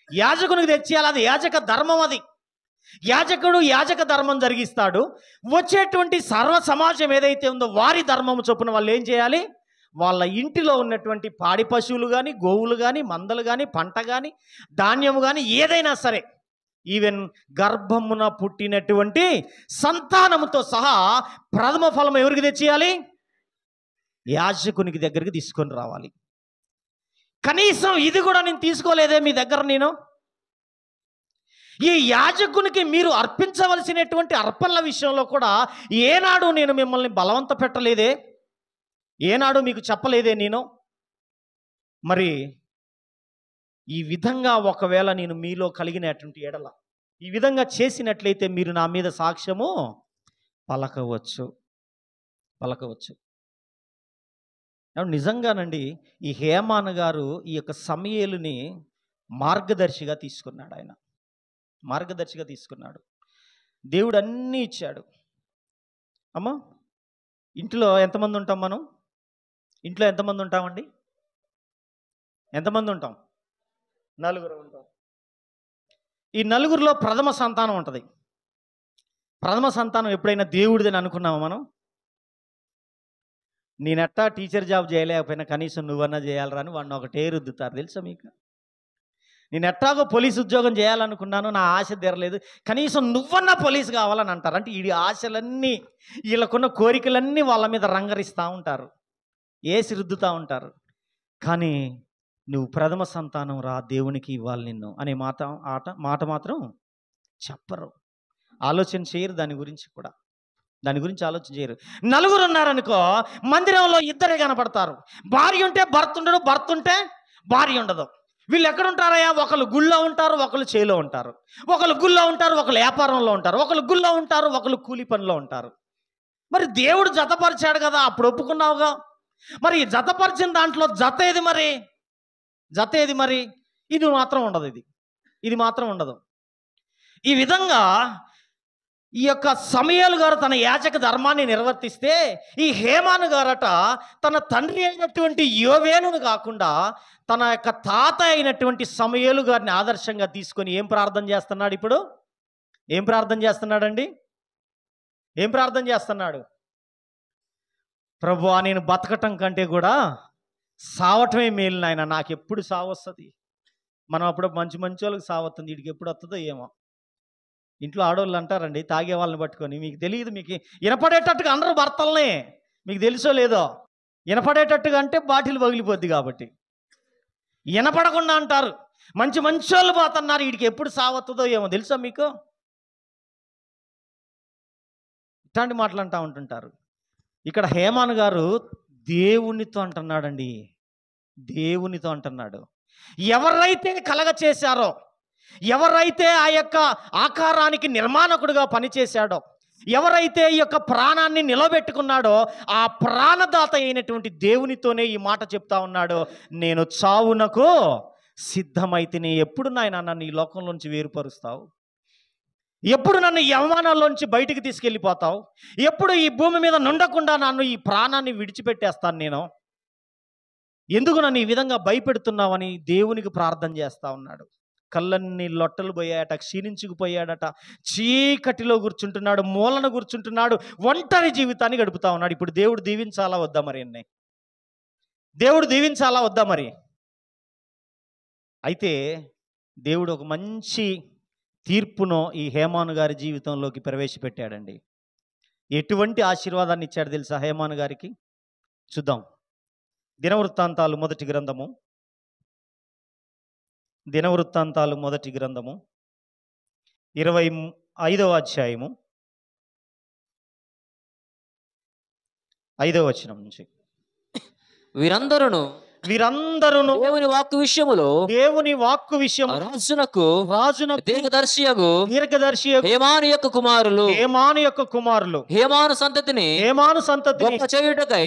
యాజకునికి తెచ్చేయాలి. అది యాజక ధర్మం. అది యాజకుడు యాజక ధర్మం జరిగిస్తాడు. వచ్చేటువంటి సర్వ సమాజం ఏదైతే ఉందో వారి ధర్మము చొప్పున వాళ్ళు ఏం చేయాలి? వాళ్ళ ఇంటిలో ఉన్నటువంటి పాడి పశువులు కానీ, గోవులు కానీ, మందలు కానీ, పంట కానీ, ధాన్యము కానీ ఏదైనా సరే, ఈవెన్ గర్భమున పుట్టినటువంటి సంతానముతో సహా ప్రథమ ఫలం ఎవరికి తెచ్చేయాలి? యాజకునికి దగ్గరికి తీసుకొని రావాలి. కనీసం ఇది కూడా నేను తీసుకోలేదే మీ దగ్గర. నేను ఈ యాజకునికి మీరు అర్పించవలసినటువంటి అర్పణల విషయంలో కూడా ఏనాడు నేను మిమ్మల్ని బలవంత పెట్టలేదే, ఏనాడు మీకు చెప్పలేదే నేను. మరి ఈ విధంగా ఒకవేళ నేను మీలో కలిగినటువంటి ఎడల ఈ విధంగా చేసినట్లయితే మీరు నా మీద సాక్ష్యము పలకవచ్చు. నిజంగానండి, ఈ హేమాన్ గారు ఈ యొక్క సమూయేలుని మార్గదర్శిగా తీసుకున్నాడు. ఆయన మార్గదర్శిగా తీసుకున్నాడు. దేవుడు అన్నీ ఇచ్చాడు. అమ్మా, ఇంట్లో ఎంతమంది ఉంటాం మనం? ఇంట్లో ఎంతమంది ఉంటామండి? ఎంతమంది ఉంటాం? 4 ఉంటాం. ఈ 4లో ప్రథమ సంతానం ఉంటుంది. ప్రథమ సంతానం ఎప్పుడైనా దేవుడిదని అనుకున్నామా మనం? నేనెట్టా టీచర్ జాబ్ చేయలేకపోయినా కనీసం నువ్వన్నా చేయాలరా అని వాడిని ఒకటే రుద్దుతారు, తెలుసా మీకు? నేను ఎట్టాగో పోలీసు ఉద్యోగం చేయాలనుకున్నాను, నా ఆశ తీరలేదు, కనీసం నువ్వన్నా పోలీసు కావాలని అంటారు. అంటే ఈ ఆశలన్నీ, వీళ్ళకున్న కోరికలన్నీ వాళ్ళ మీద రంగరిస్తూ ఉంటారు, ఏసి రుద్దుతూ ఉంటారు. కానీ నువ్వు ప్రథమ సంతానం రా, దేవునికి ఇవ్వాలి నిన్ను అనే మాట మాత్రం చెప్పరు. ఆలోచన చేయరు దాని గురించి కూడా. దాని గురించి ఆలోచన చేయరు. 4 ఉన్నారనుకో, మందిరంలో 2 కనపడతారు. భార్య ఉంటే భర్త ఉండడు, భర్త ఉంటే భార్య ఉండదు. వీళ్ళు ఎక్కడ ఉంటారయ్యా? ఒకళ్ళు గుళ్ళో ఉంటారు, ఒకళ్ళు చేలో ఉంటారు. ఒకళ్ళు గుళ్ళో ఉంటారు, ఒకళ్ళు వ్యాపారంలో ఉంటారు. ఒకళ్ళు గుళ్ళో ఉంటారు, ఒకళ్ళు కూలి పనిలో ఉంటారు. మరి దేవుడు జతపరిచాడు కదా, అప్పుడు ఒప్పుకున్నావుగా. మరి జతపరిచిన దాంట్లో జత ఏది మరి? ఇది మాత్రం ఉండదు. ఇది మాత్రం ఉండదు. ఈ విధంగా ఈ యొక్క సమూయేలు గారు తన యాజక ధర్మాన్ని నిర్వర్తిస్తే, ఈ హేమాను గారట తన తండ్రి అయినటువంటి యోవేలును కాకుండా తన యొక్క తాత అయినటువంటి సమూయేలు గారిని ఆదర్శంగా తీసుకొని ఏం ప్రార్థన చేస్తున్నాడు? ఇప్పుడు ఏం ప్రార్థన చేస్తున్నాడండి? ఏం ప్రార్థన చేస్తున్నాడు? ప్రభువా, నేను బతకటం కంటే కూడా సావటమే మేలు నాయన, నాకు ఎప్పుడు సావు వస్తుంది? మనం అప్పుడు మంచి వాళ్ళకి సావు వస్తుంది, వీడికి ఎప్పుడు వస్తుందో ఏమో. ఇంట్లో ఆడవాళ్ళు అంటారండి, తాగే వాళ్ళని పట్టుకొని, మీకు తెలియదు, మీకు వినపడేటట్టుగా అందరూ భర్తలనే, మీకు తెలుసో లేదో, వినపడేటట్టుగా అంటే బాటిల్ పగిలిపోద్ది కాబట్టి వినపడకుండా అంటారు. మంచి వాళ్ళు పోతున్నారు, వీడికి ఎప్పుడు సావతుందో ఏమో. తెలుసా మీకు? ఇట్లాంటి మాటలు అంటూ ఉంటుంటారు. ఇక్కడ హేమాన్ గారు దేవునితో అంటున్నాడండి, దేవునితో అంటున్నాడు. ఎవరైతే కలగ చేశారో, ఎవరైతే ఆ యొక్క ఆకారానికి నిర్మాణకుడుగా పనిచేశాడో, ఎవరైతే ఈ యొక్క ప్రాణాన్ని నిలబెట్టుకున్నాడో, ఆ ప్రాణదాత అయినటువంటి దేవునితోనే ఈ మాట చెప్తా ఉన్నాడు, నేను చావునకు సిద్ధమైతిని. ఎప్పుడు నాయన నన్ను ఈ లోకంలోంచి వేరుపరుస్తావు? ఎప్పుడు నన్ను ఈ అవమానాల్లోంచి బయటికి తీసుకెళ్ళిపోతావు? ఎప్పుడు ఈ భూమి మీద నుండకుండా నన్ను ఈ ప్రాణాన్ని విడిచిపెట్టేస్తాను నేను? ఎందుకు నన్ను ఈ విధంగా భయపెడుతున్నావని దేవునికి ప్రార్థన చేస్తా ఉన్నాడు. కళ్ళన్ని లొట్టలు పోయాడట, క్షీణించుకుపోయాడట, చీకటిలో కూర్చుంటున్నాడు, మూలన కూర్చుంటున్నాడు, ఒంటరి జీవితాన్ని గడుపుతా ఉన్నాడు. ఇప్పుడు దేవుడు దీవించాలా వద్దా మరి? దేవుడు దీవించాలా వద్దా మరి? అయితే దేవుడు ఒక మంచి తీర్పును ఈ హేమాను గారి జీవితంలోకి ప్రవేశపెట్టాడండి. ఎటువంటి ఆశీర్వాదాన్ని ఇచ్చాడు తెలుసా హేమాను గారికి? చూద్దాం. దినవృత్తాంతాలు మొదటి గ్రంథము 25వ అధ్యాయము 5వ వచనం నుంచి. వీరందరూ దేవుని వాక్కు విషయము రాజునకు దీర్ఘదర్శియగు హేమాను యొక్క కుమారులు హేమాను సంతతిని గొప్ప చేయుటకై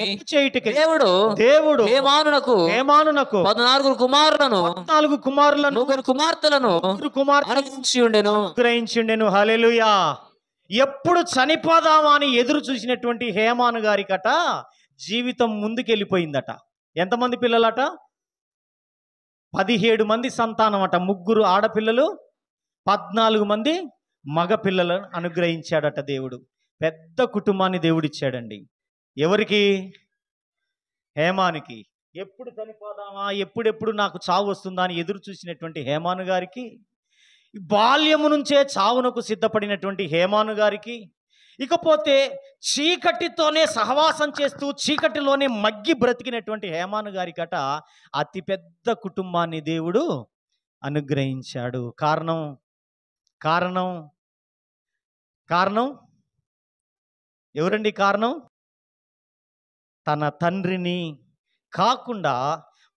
దేవుడు హేమానునకు 14 కుమారులను 3 కుమార్తెలను అనుగ్రహించుండెను. హల్లెలూయా. ఎప్పుడు చనిపోదామా అని ఎదురు చూసినటువంటి హేమాను గారికట జీవితం ముందుకెళ్ళిపోయిందట. ఎంతమంది పిల్లలట? 17 మంది సంతానం అట. 3 ఆడపిల్లలు, 14 మంది మగ పిల్లలను అనుగ్రహించాడట దేవుడు. పెద్ద కుటుంబాన్ని దేవుడిచ్చాడండి. ఎవరికి? హేమానికి. ఎప్పుడు చనిపోదామా, ఎప్పుడెప్పుడు నాకు చావు వస్తుందా అని ఎదురు చూసినటువంటి హేమాను గారికి, బాల్యము నుంచే చావునకు సిద్ధపడినటువంటి హేమాను గారికి, ఇకపోతే చీకటితోనే సహవాసం చేస్తూ చీకటిలోనే మగ్గి బ్రతికినటువంటి హేమాను గారికట అతిపెద్ద కుటుంబాన్ని దేవుడు అనుగ్రహించాడు. కారణం ఎవరండి? కారణం తన తండ్రిని కాకుండా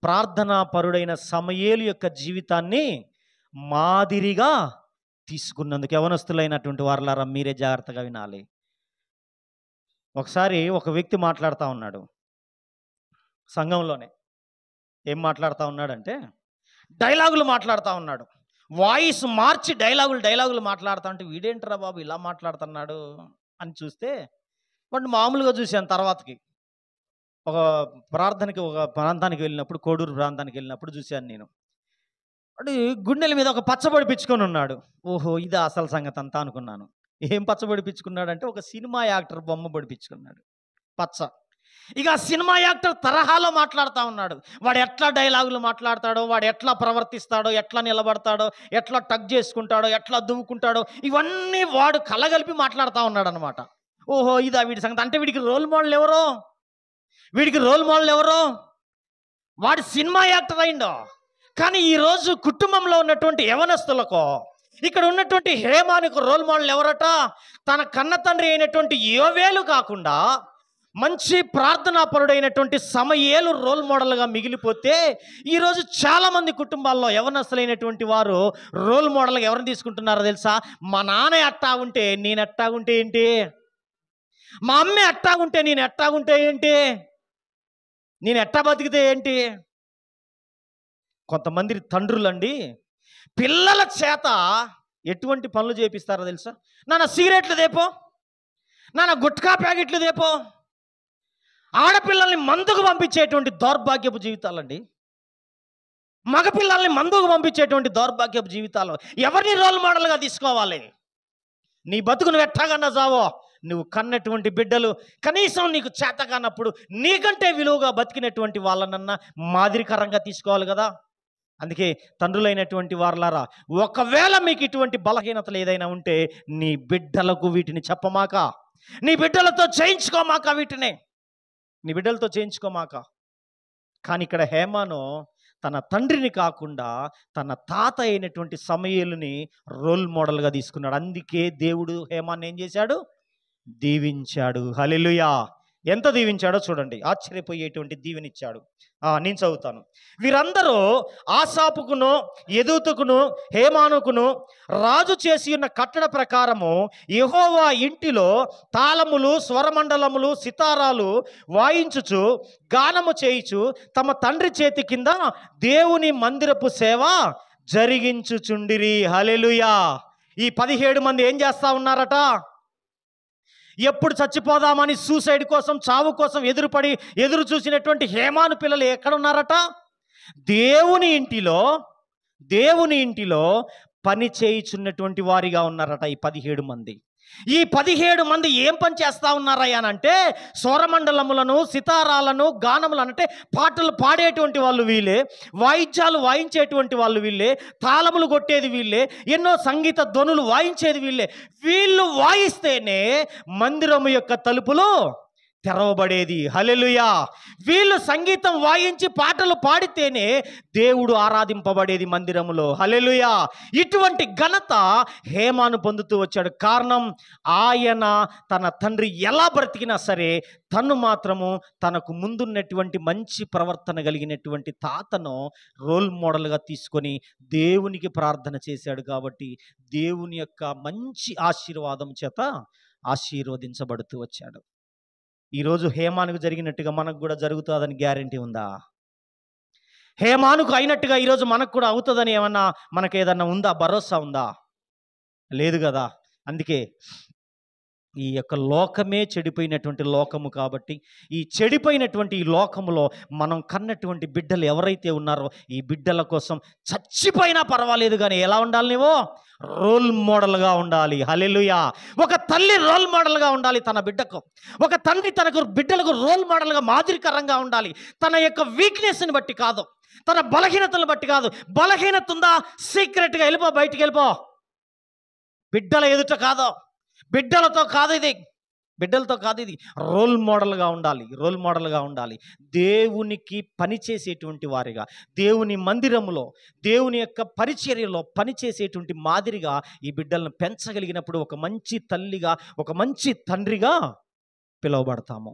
ప్రార్థనా పరుడైన సమూయేలు యొక్క జీవితాన్ని మాదిరిగా తీసుకున్నందుకు. యవనస్తులైనటువంటి వారలారా మీరే జాగ్రత్తగా వినాలి. ఒకసారి ఒక వ్యక్తి మాట్లాడుతూ ఉన్నాడు సంఘంలోనే. ఏం మాట్లాడుతూ ఉన్నాడంటే డైలాగులు మాట్లాడుతూ ఉన్నాడు. వాయిస్ మార్చి డైలాగులు మాట్లాడుతూ ఉంటే వీడేంట్రా బాబు ఇలా మాట్లాడుతున్నాడు అని చూస్తే వాడిని మామూలుగా చూశాను. తర్వాతకి ఒక ప్రాంతానికి వెళ్ళినప్పుడు, కోడూరు ప్రాంతానికి వెళ్ళినప్పుడు చూశాను నేను. వాడు గుండెల మీద ఒక పచ్చబడిపించుకొని ఉన్నాడు. ఓహో, ఇదా అసలు సంగతి అంతా అనుకున్నాను. ఏం పచ్చబడిపించుకున్నాడు అంటే ఒక సినిమా యాక్టర్ బొమ్మ పడిపించుకున్నాడు పచ్చ. ఇక ఆ సినిమా యాక్టర్ తరహాలో మాట్లాడుతూ ఉన్నాడు. వాడు ఎట్లా డైలాగులు మాట్లాడతాడో, వాడు ఎట్లా ప్రవర్తిస్తాడో, ఎట్లా నిలబడతాడో, ఎట్లా టక్ చేసుకుంటాడో, ఎట్లా దువ్వుకుంటాడో, ఇవన్నీ వాడు కలగలిపి మాట్లాడుతూ ఉన్నాడు అనమాట. ఓహో, ఇదా వీడి సంగతి అంటే వీడికి రోల్ మోడల్ ఎవరో? వాడు సినిమా యాక్టర్ అయిండో. కానీ ఈరోజు కుటుంబంలో ఉన్నటువంటి యవనస్తులకు, ఇక్కడ ఉన్నటువంటి హేమానికి రోల్ మోడల్ ఎవరట? తన కన్న తండ్రి అయినటువంటి యోవేలు కాకుండా మంచి ప్రార్థనాపరుడైనటువంటి సమూయేలు రోల్ మోడల్గా మిగిలిపోతే, ఈరోజు చాలామంది కుటుంబాల్లో యవనస్తులైనటువంటి వారు రోల్ మోడల్గా ఎవరిని తీసుకుంటున్నారో తెలుసా? మా నాన్న ఎట్టాగుంటే నేను ఎట్టాగుంటే ఏంటి, మా అమ్మ ఎట్టాగుంటే నేను ఎట్టాగుంటే ఏంటి, నేను ఎట్టా బతికితే ఏంటి. కొంతమంది తండ్రులండి పిల్లల చేత ఎటువంటి పనులు చేపిస్తారో తెలుసా? నాన్న సిగరెట్లు దేపో, నాన్న గుట్కా ప్యాకెట్లు దేపో. ఆడపిల్లల్ని మందుకు పంపించేటువంటి దౌర్భాగ్యపు జీవితాలండి. మగపిల్లల్ని మందుకు పంపించేటువంటి దౌర్భాగ్యపు జీవితాలు. ఎవరిని రోల్ మోడల్గా తీసుకోవాలి? నీ బతుకు నువ్వు ఎట్టాగన్నా చావో, నువ్వు కన్నటువంటి బిడ్డలు కనీసం నీకు చేత కానప్పుడు నీకంటే విలువగా బతికినటువంటి వాళ్ళనన్నా మాదిరికరంగా తీసుకోవాలి కదా. అందుకే తండ్రులైనటువంటి వారలారా, ఒకవేళ మీకు ఇటువంటి బలహీనతలు ఏదైనా ఉంటే నీ బిడ్డలకు వీటిని చెప్పమాక, నీ బిడ్డలతో చేయించుకోమాక, నీ బిడ్డలతో చేయించుకోమాక. కానీ ఇక్కడ హేమాను తన తండ్రిని కాకుండా తన తాత అయినటువంటి సమూయేలుని రోల్ మోడల్గా తీసుకున్నాడు. అందుకే దేవుడు హేమాన్ని ఏం చేశాడు? దీవించాడు. హల్లెలూయా. ఎంత దీవించాడో చూడండి. ఆశ్చర్యపోయేటువంటి దీవెనిచ్చాడు. నేను చదువుతాను. వీరందరూ ఆసాపుకును, యెదూతుకును, హేమానుకును రాజు చేసి ఉన్న కట్టడ ప్రకారము యెహోవా ఇంటిలో తాళములు, స్వరమండలములు, సితారాలు వాయించుచు గానము చేయుచు తమ తండ్రి చేతి కింద దేవుని మందిరపు సేవ జరిగించుచుండిరి. హల్లెలూయా. ఈ 17 మంది ఏం చేస్తా ఉన్నారట? ఎప్పుడు చచ్చిపోదామని సూసైడ్ కోసం, చావు కోసం ఎదురు చూసినటువంటి హేమాను పిల్లలు ఎక్కడున్నారట? దేవుని ఇంటిలో పని చేయుచున్నటువంటి వారిగా ఉన్నారట ఈ 17 మంది. ఈ 17 మంది ఏం పని చేస్తా ఉన్నారయ్యానంటే, స్వరమండలములను, సితారాలను, గానములను, అంటే పాటలు పాడేటువంటి వాళ్ళు వీళ్ళే, వాయిద్యాలు వాయించేటువంటి వాళ్ళు వీళ్ళే, తాళములు కొట్టేది వీళ్ళే, ఎన్నో సంగీత ధ్వనులు వాయించేది వీళ్ళే. వీళ్ళు వాయిస్తేనే మందిరము యొక్క తలుపులు తెరవబడేది. హల్లెలూయా. వీళ్ళు సంగీతం వాయించి పాటలు పాడితేనే దేవుడు ఆరాధింపబడేది మందిరములో. హల్లెలూయా. ఇటువంటి ఘనత హేమాను పొందుతూ వచ్చాడు. కారణం, ఆయన తన తండ్రి ఎలా బ్రతికినా సరే తను మాత్రము తనకు ముందున్నటువంటి మంచి ప్రవర్తన కలిగినటువంటి తాతను రోల్ మోడల్గా తీసుకొని దేవునికి ప్రార్థన చేశాడు. కాబట్టి దేవుని యొక్క మంచి ఆశీర్వాదం చేత ఆశీర్వదించబడుతూ వచ్చాడు. ఈరోజు హేమానుకు జరిగినట్టుగా మనకు కూడా జరుగుతుందని గ్యారంటీ ఉందా? హేమానుకు అయినట్టుగా ఈరోజు మనకు కూడా అవుతుందని ఏమన్నా మనకు ఏదన్నా ఉందా? భరోసా ఉందా? లేదు కదా. అందుకే ఈ యొక్క లోకమే చెడిపోయినటువంటి లోకము. కాబట్టి ఈ చెడిపోయినటువంటి ఈ లోకములో మనం కన్నటువంటి బిడ్డలు ఎవరైతే ఉన్నారో ఈ బిడ్డల కోసం చచ్చిపోయినా పర్వాలేదు, కానీ ఎలా ఉండాలి? నువ్వు రోల్ మోడల్గా ఉండాలి. హల్లెలూయా. ఒక తల్లి రోల్ మోడల్గా ఉండాలి తన బిడ్డకు. ఒక తండ్రి తనకు బిడ్డలకు రోల్ మోడల్గా, మాదిరికరంగా ఉండాలి. తన యొక్క వీక్నెస్ని బట్టి కాదు, తన బలహీనతను బట్టి కాదు. బలహీనత ఉందా, సీక్రెట్గా వెళ్ళిపో, బయటికి వెళ్ళిపో. బిడ్డల ఎదుట కాదు, బిడ్డలతో కాదు ఇది రోల్ మోడల్గా ఉండాలి. దేవునికి పనిచేసేటువంటి వారిగా, దేవుని మందిరములో, దేవుని యొక్క పరిచర్యలో పనిచేసేటువంటి మాదిరిగా ఈ బిడ్డలను పెంచగలిగినప్పుడు ఒక మంచి తల్లిగా, ఒక మంచి తండ్రిగా పిలువబడతాము,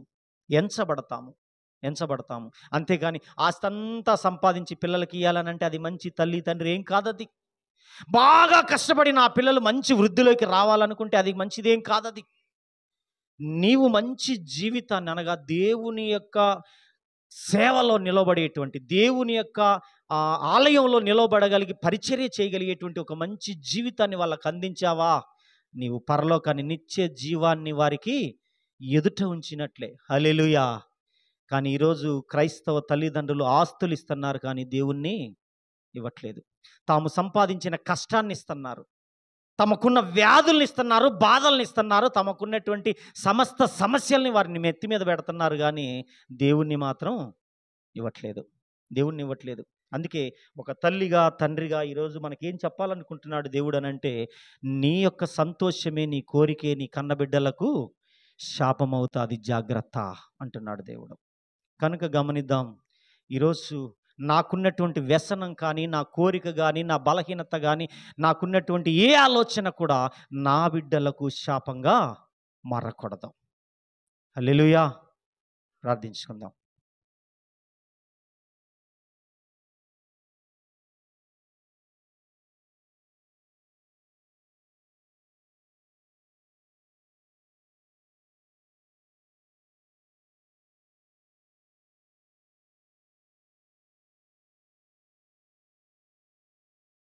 ఎంచబడతాము. అంతేగాని ఆస్తంతా సంపాదించి పిల్లలకి ఇవ్వాలనంటే అది మంచి తల్లి తండ్రి ఏం కాదది. బాగా కష్టపడి నా పిల్లలు మంచి వృద్ధిలోకి రావాలనుకుంటే అది మంచిదేం కాదది. నీవు మంచి జీవితాన్ని, అనగా దేవుని యొక్క సేవలో నిలబడేటువంటి, దేవుని యొక్క ఆలయంలో నిలబడగలిగి పరిచర్య చేయగలిగేటువంటి ఒక మంచి జీవితాన్ని వాళ్ళకు అందించావా, నీవు పరలోకాన్ని, నిత్య జీవాన్ని వారికి ఎదుట ఉంచినట్లే. హల్లెలూయా. కానీ ఈరోజు క్రైస్తవ తల్లిదండ్రులు ఆస్తులు ఇస్తున్నారు, కానీ దేవుణ్ణి ఇవ్వట్లేదు. తాము సంపాదించిన కష్టాన్ని ఇస్తున్నారు, తమకున్న వ్యాధుల్ని ఇస్తున్నారు, బాధల్ని ఇస్తున్నారు, తమకున్నటువంటి సమస్త సమస్యల్ని వారిని మెత్తి మీద పెడుతున్నారు, కానీ దేవుణ్ణి మాత్రం ఇవ్వట్లేదు. అందుకే ఒక తల్లిగా, తండ్రిగా ఈరోజు మనకేం చెప్పాలనుకుంటున్నాడు దేవుడు అనంటే, నీ యొక్క సంతోషమే, నీ కోరికే నీ కన్నబిడ్డలకు శాపమవుతాది, జాగ్రత్త అంటున్నాడు దేవుడు. కనుక గమనిద్దాం. ఈరోజు నాకున్నటువంటి వ్యసనం కానీ, నా కోరిక కానీ, నా బలహీనత కానీ, నాకున్నటువంటి ఏ ఆలోచన కూడా నా బిడ్డలకు శాపంగా మారకూడదు. హల్లెలూయా. ప్రార్థించుకుందాం.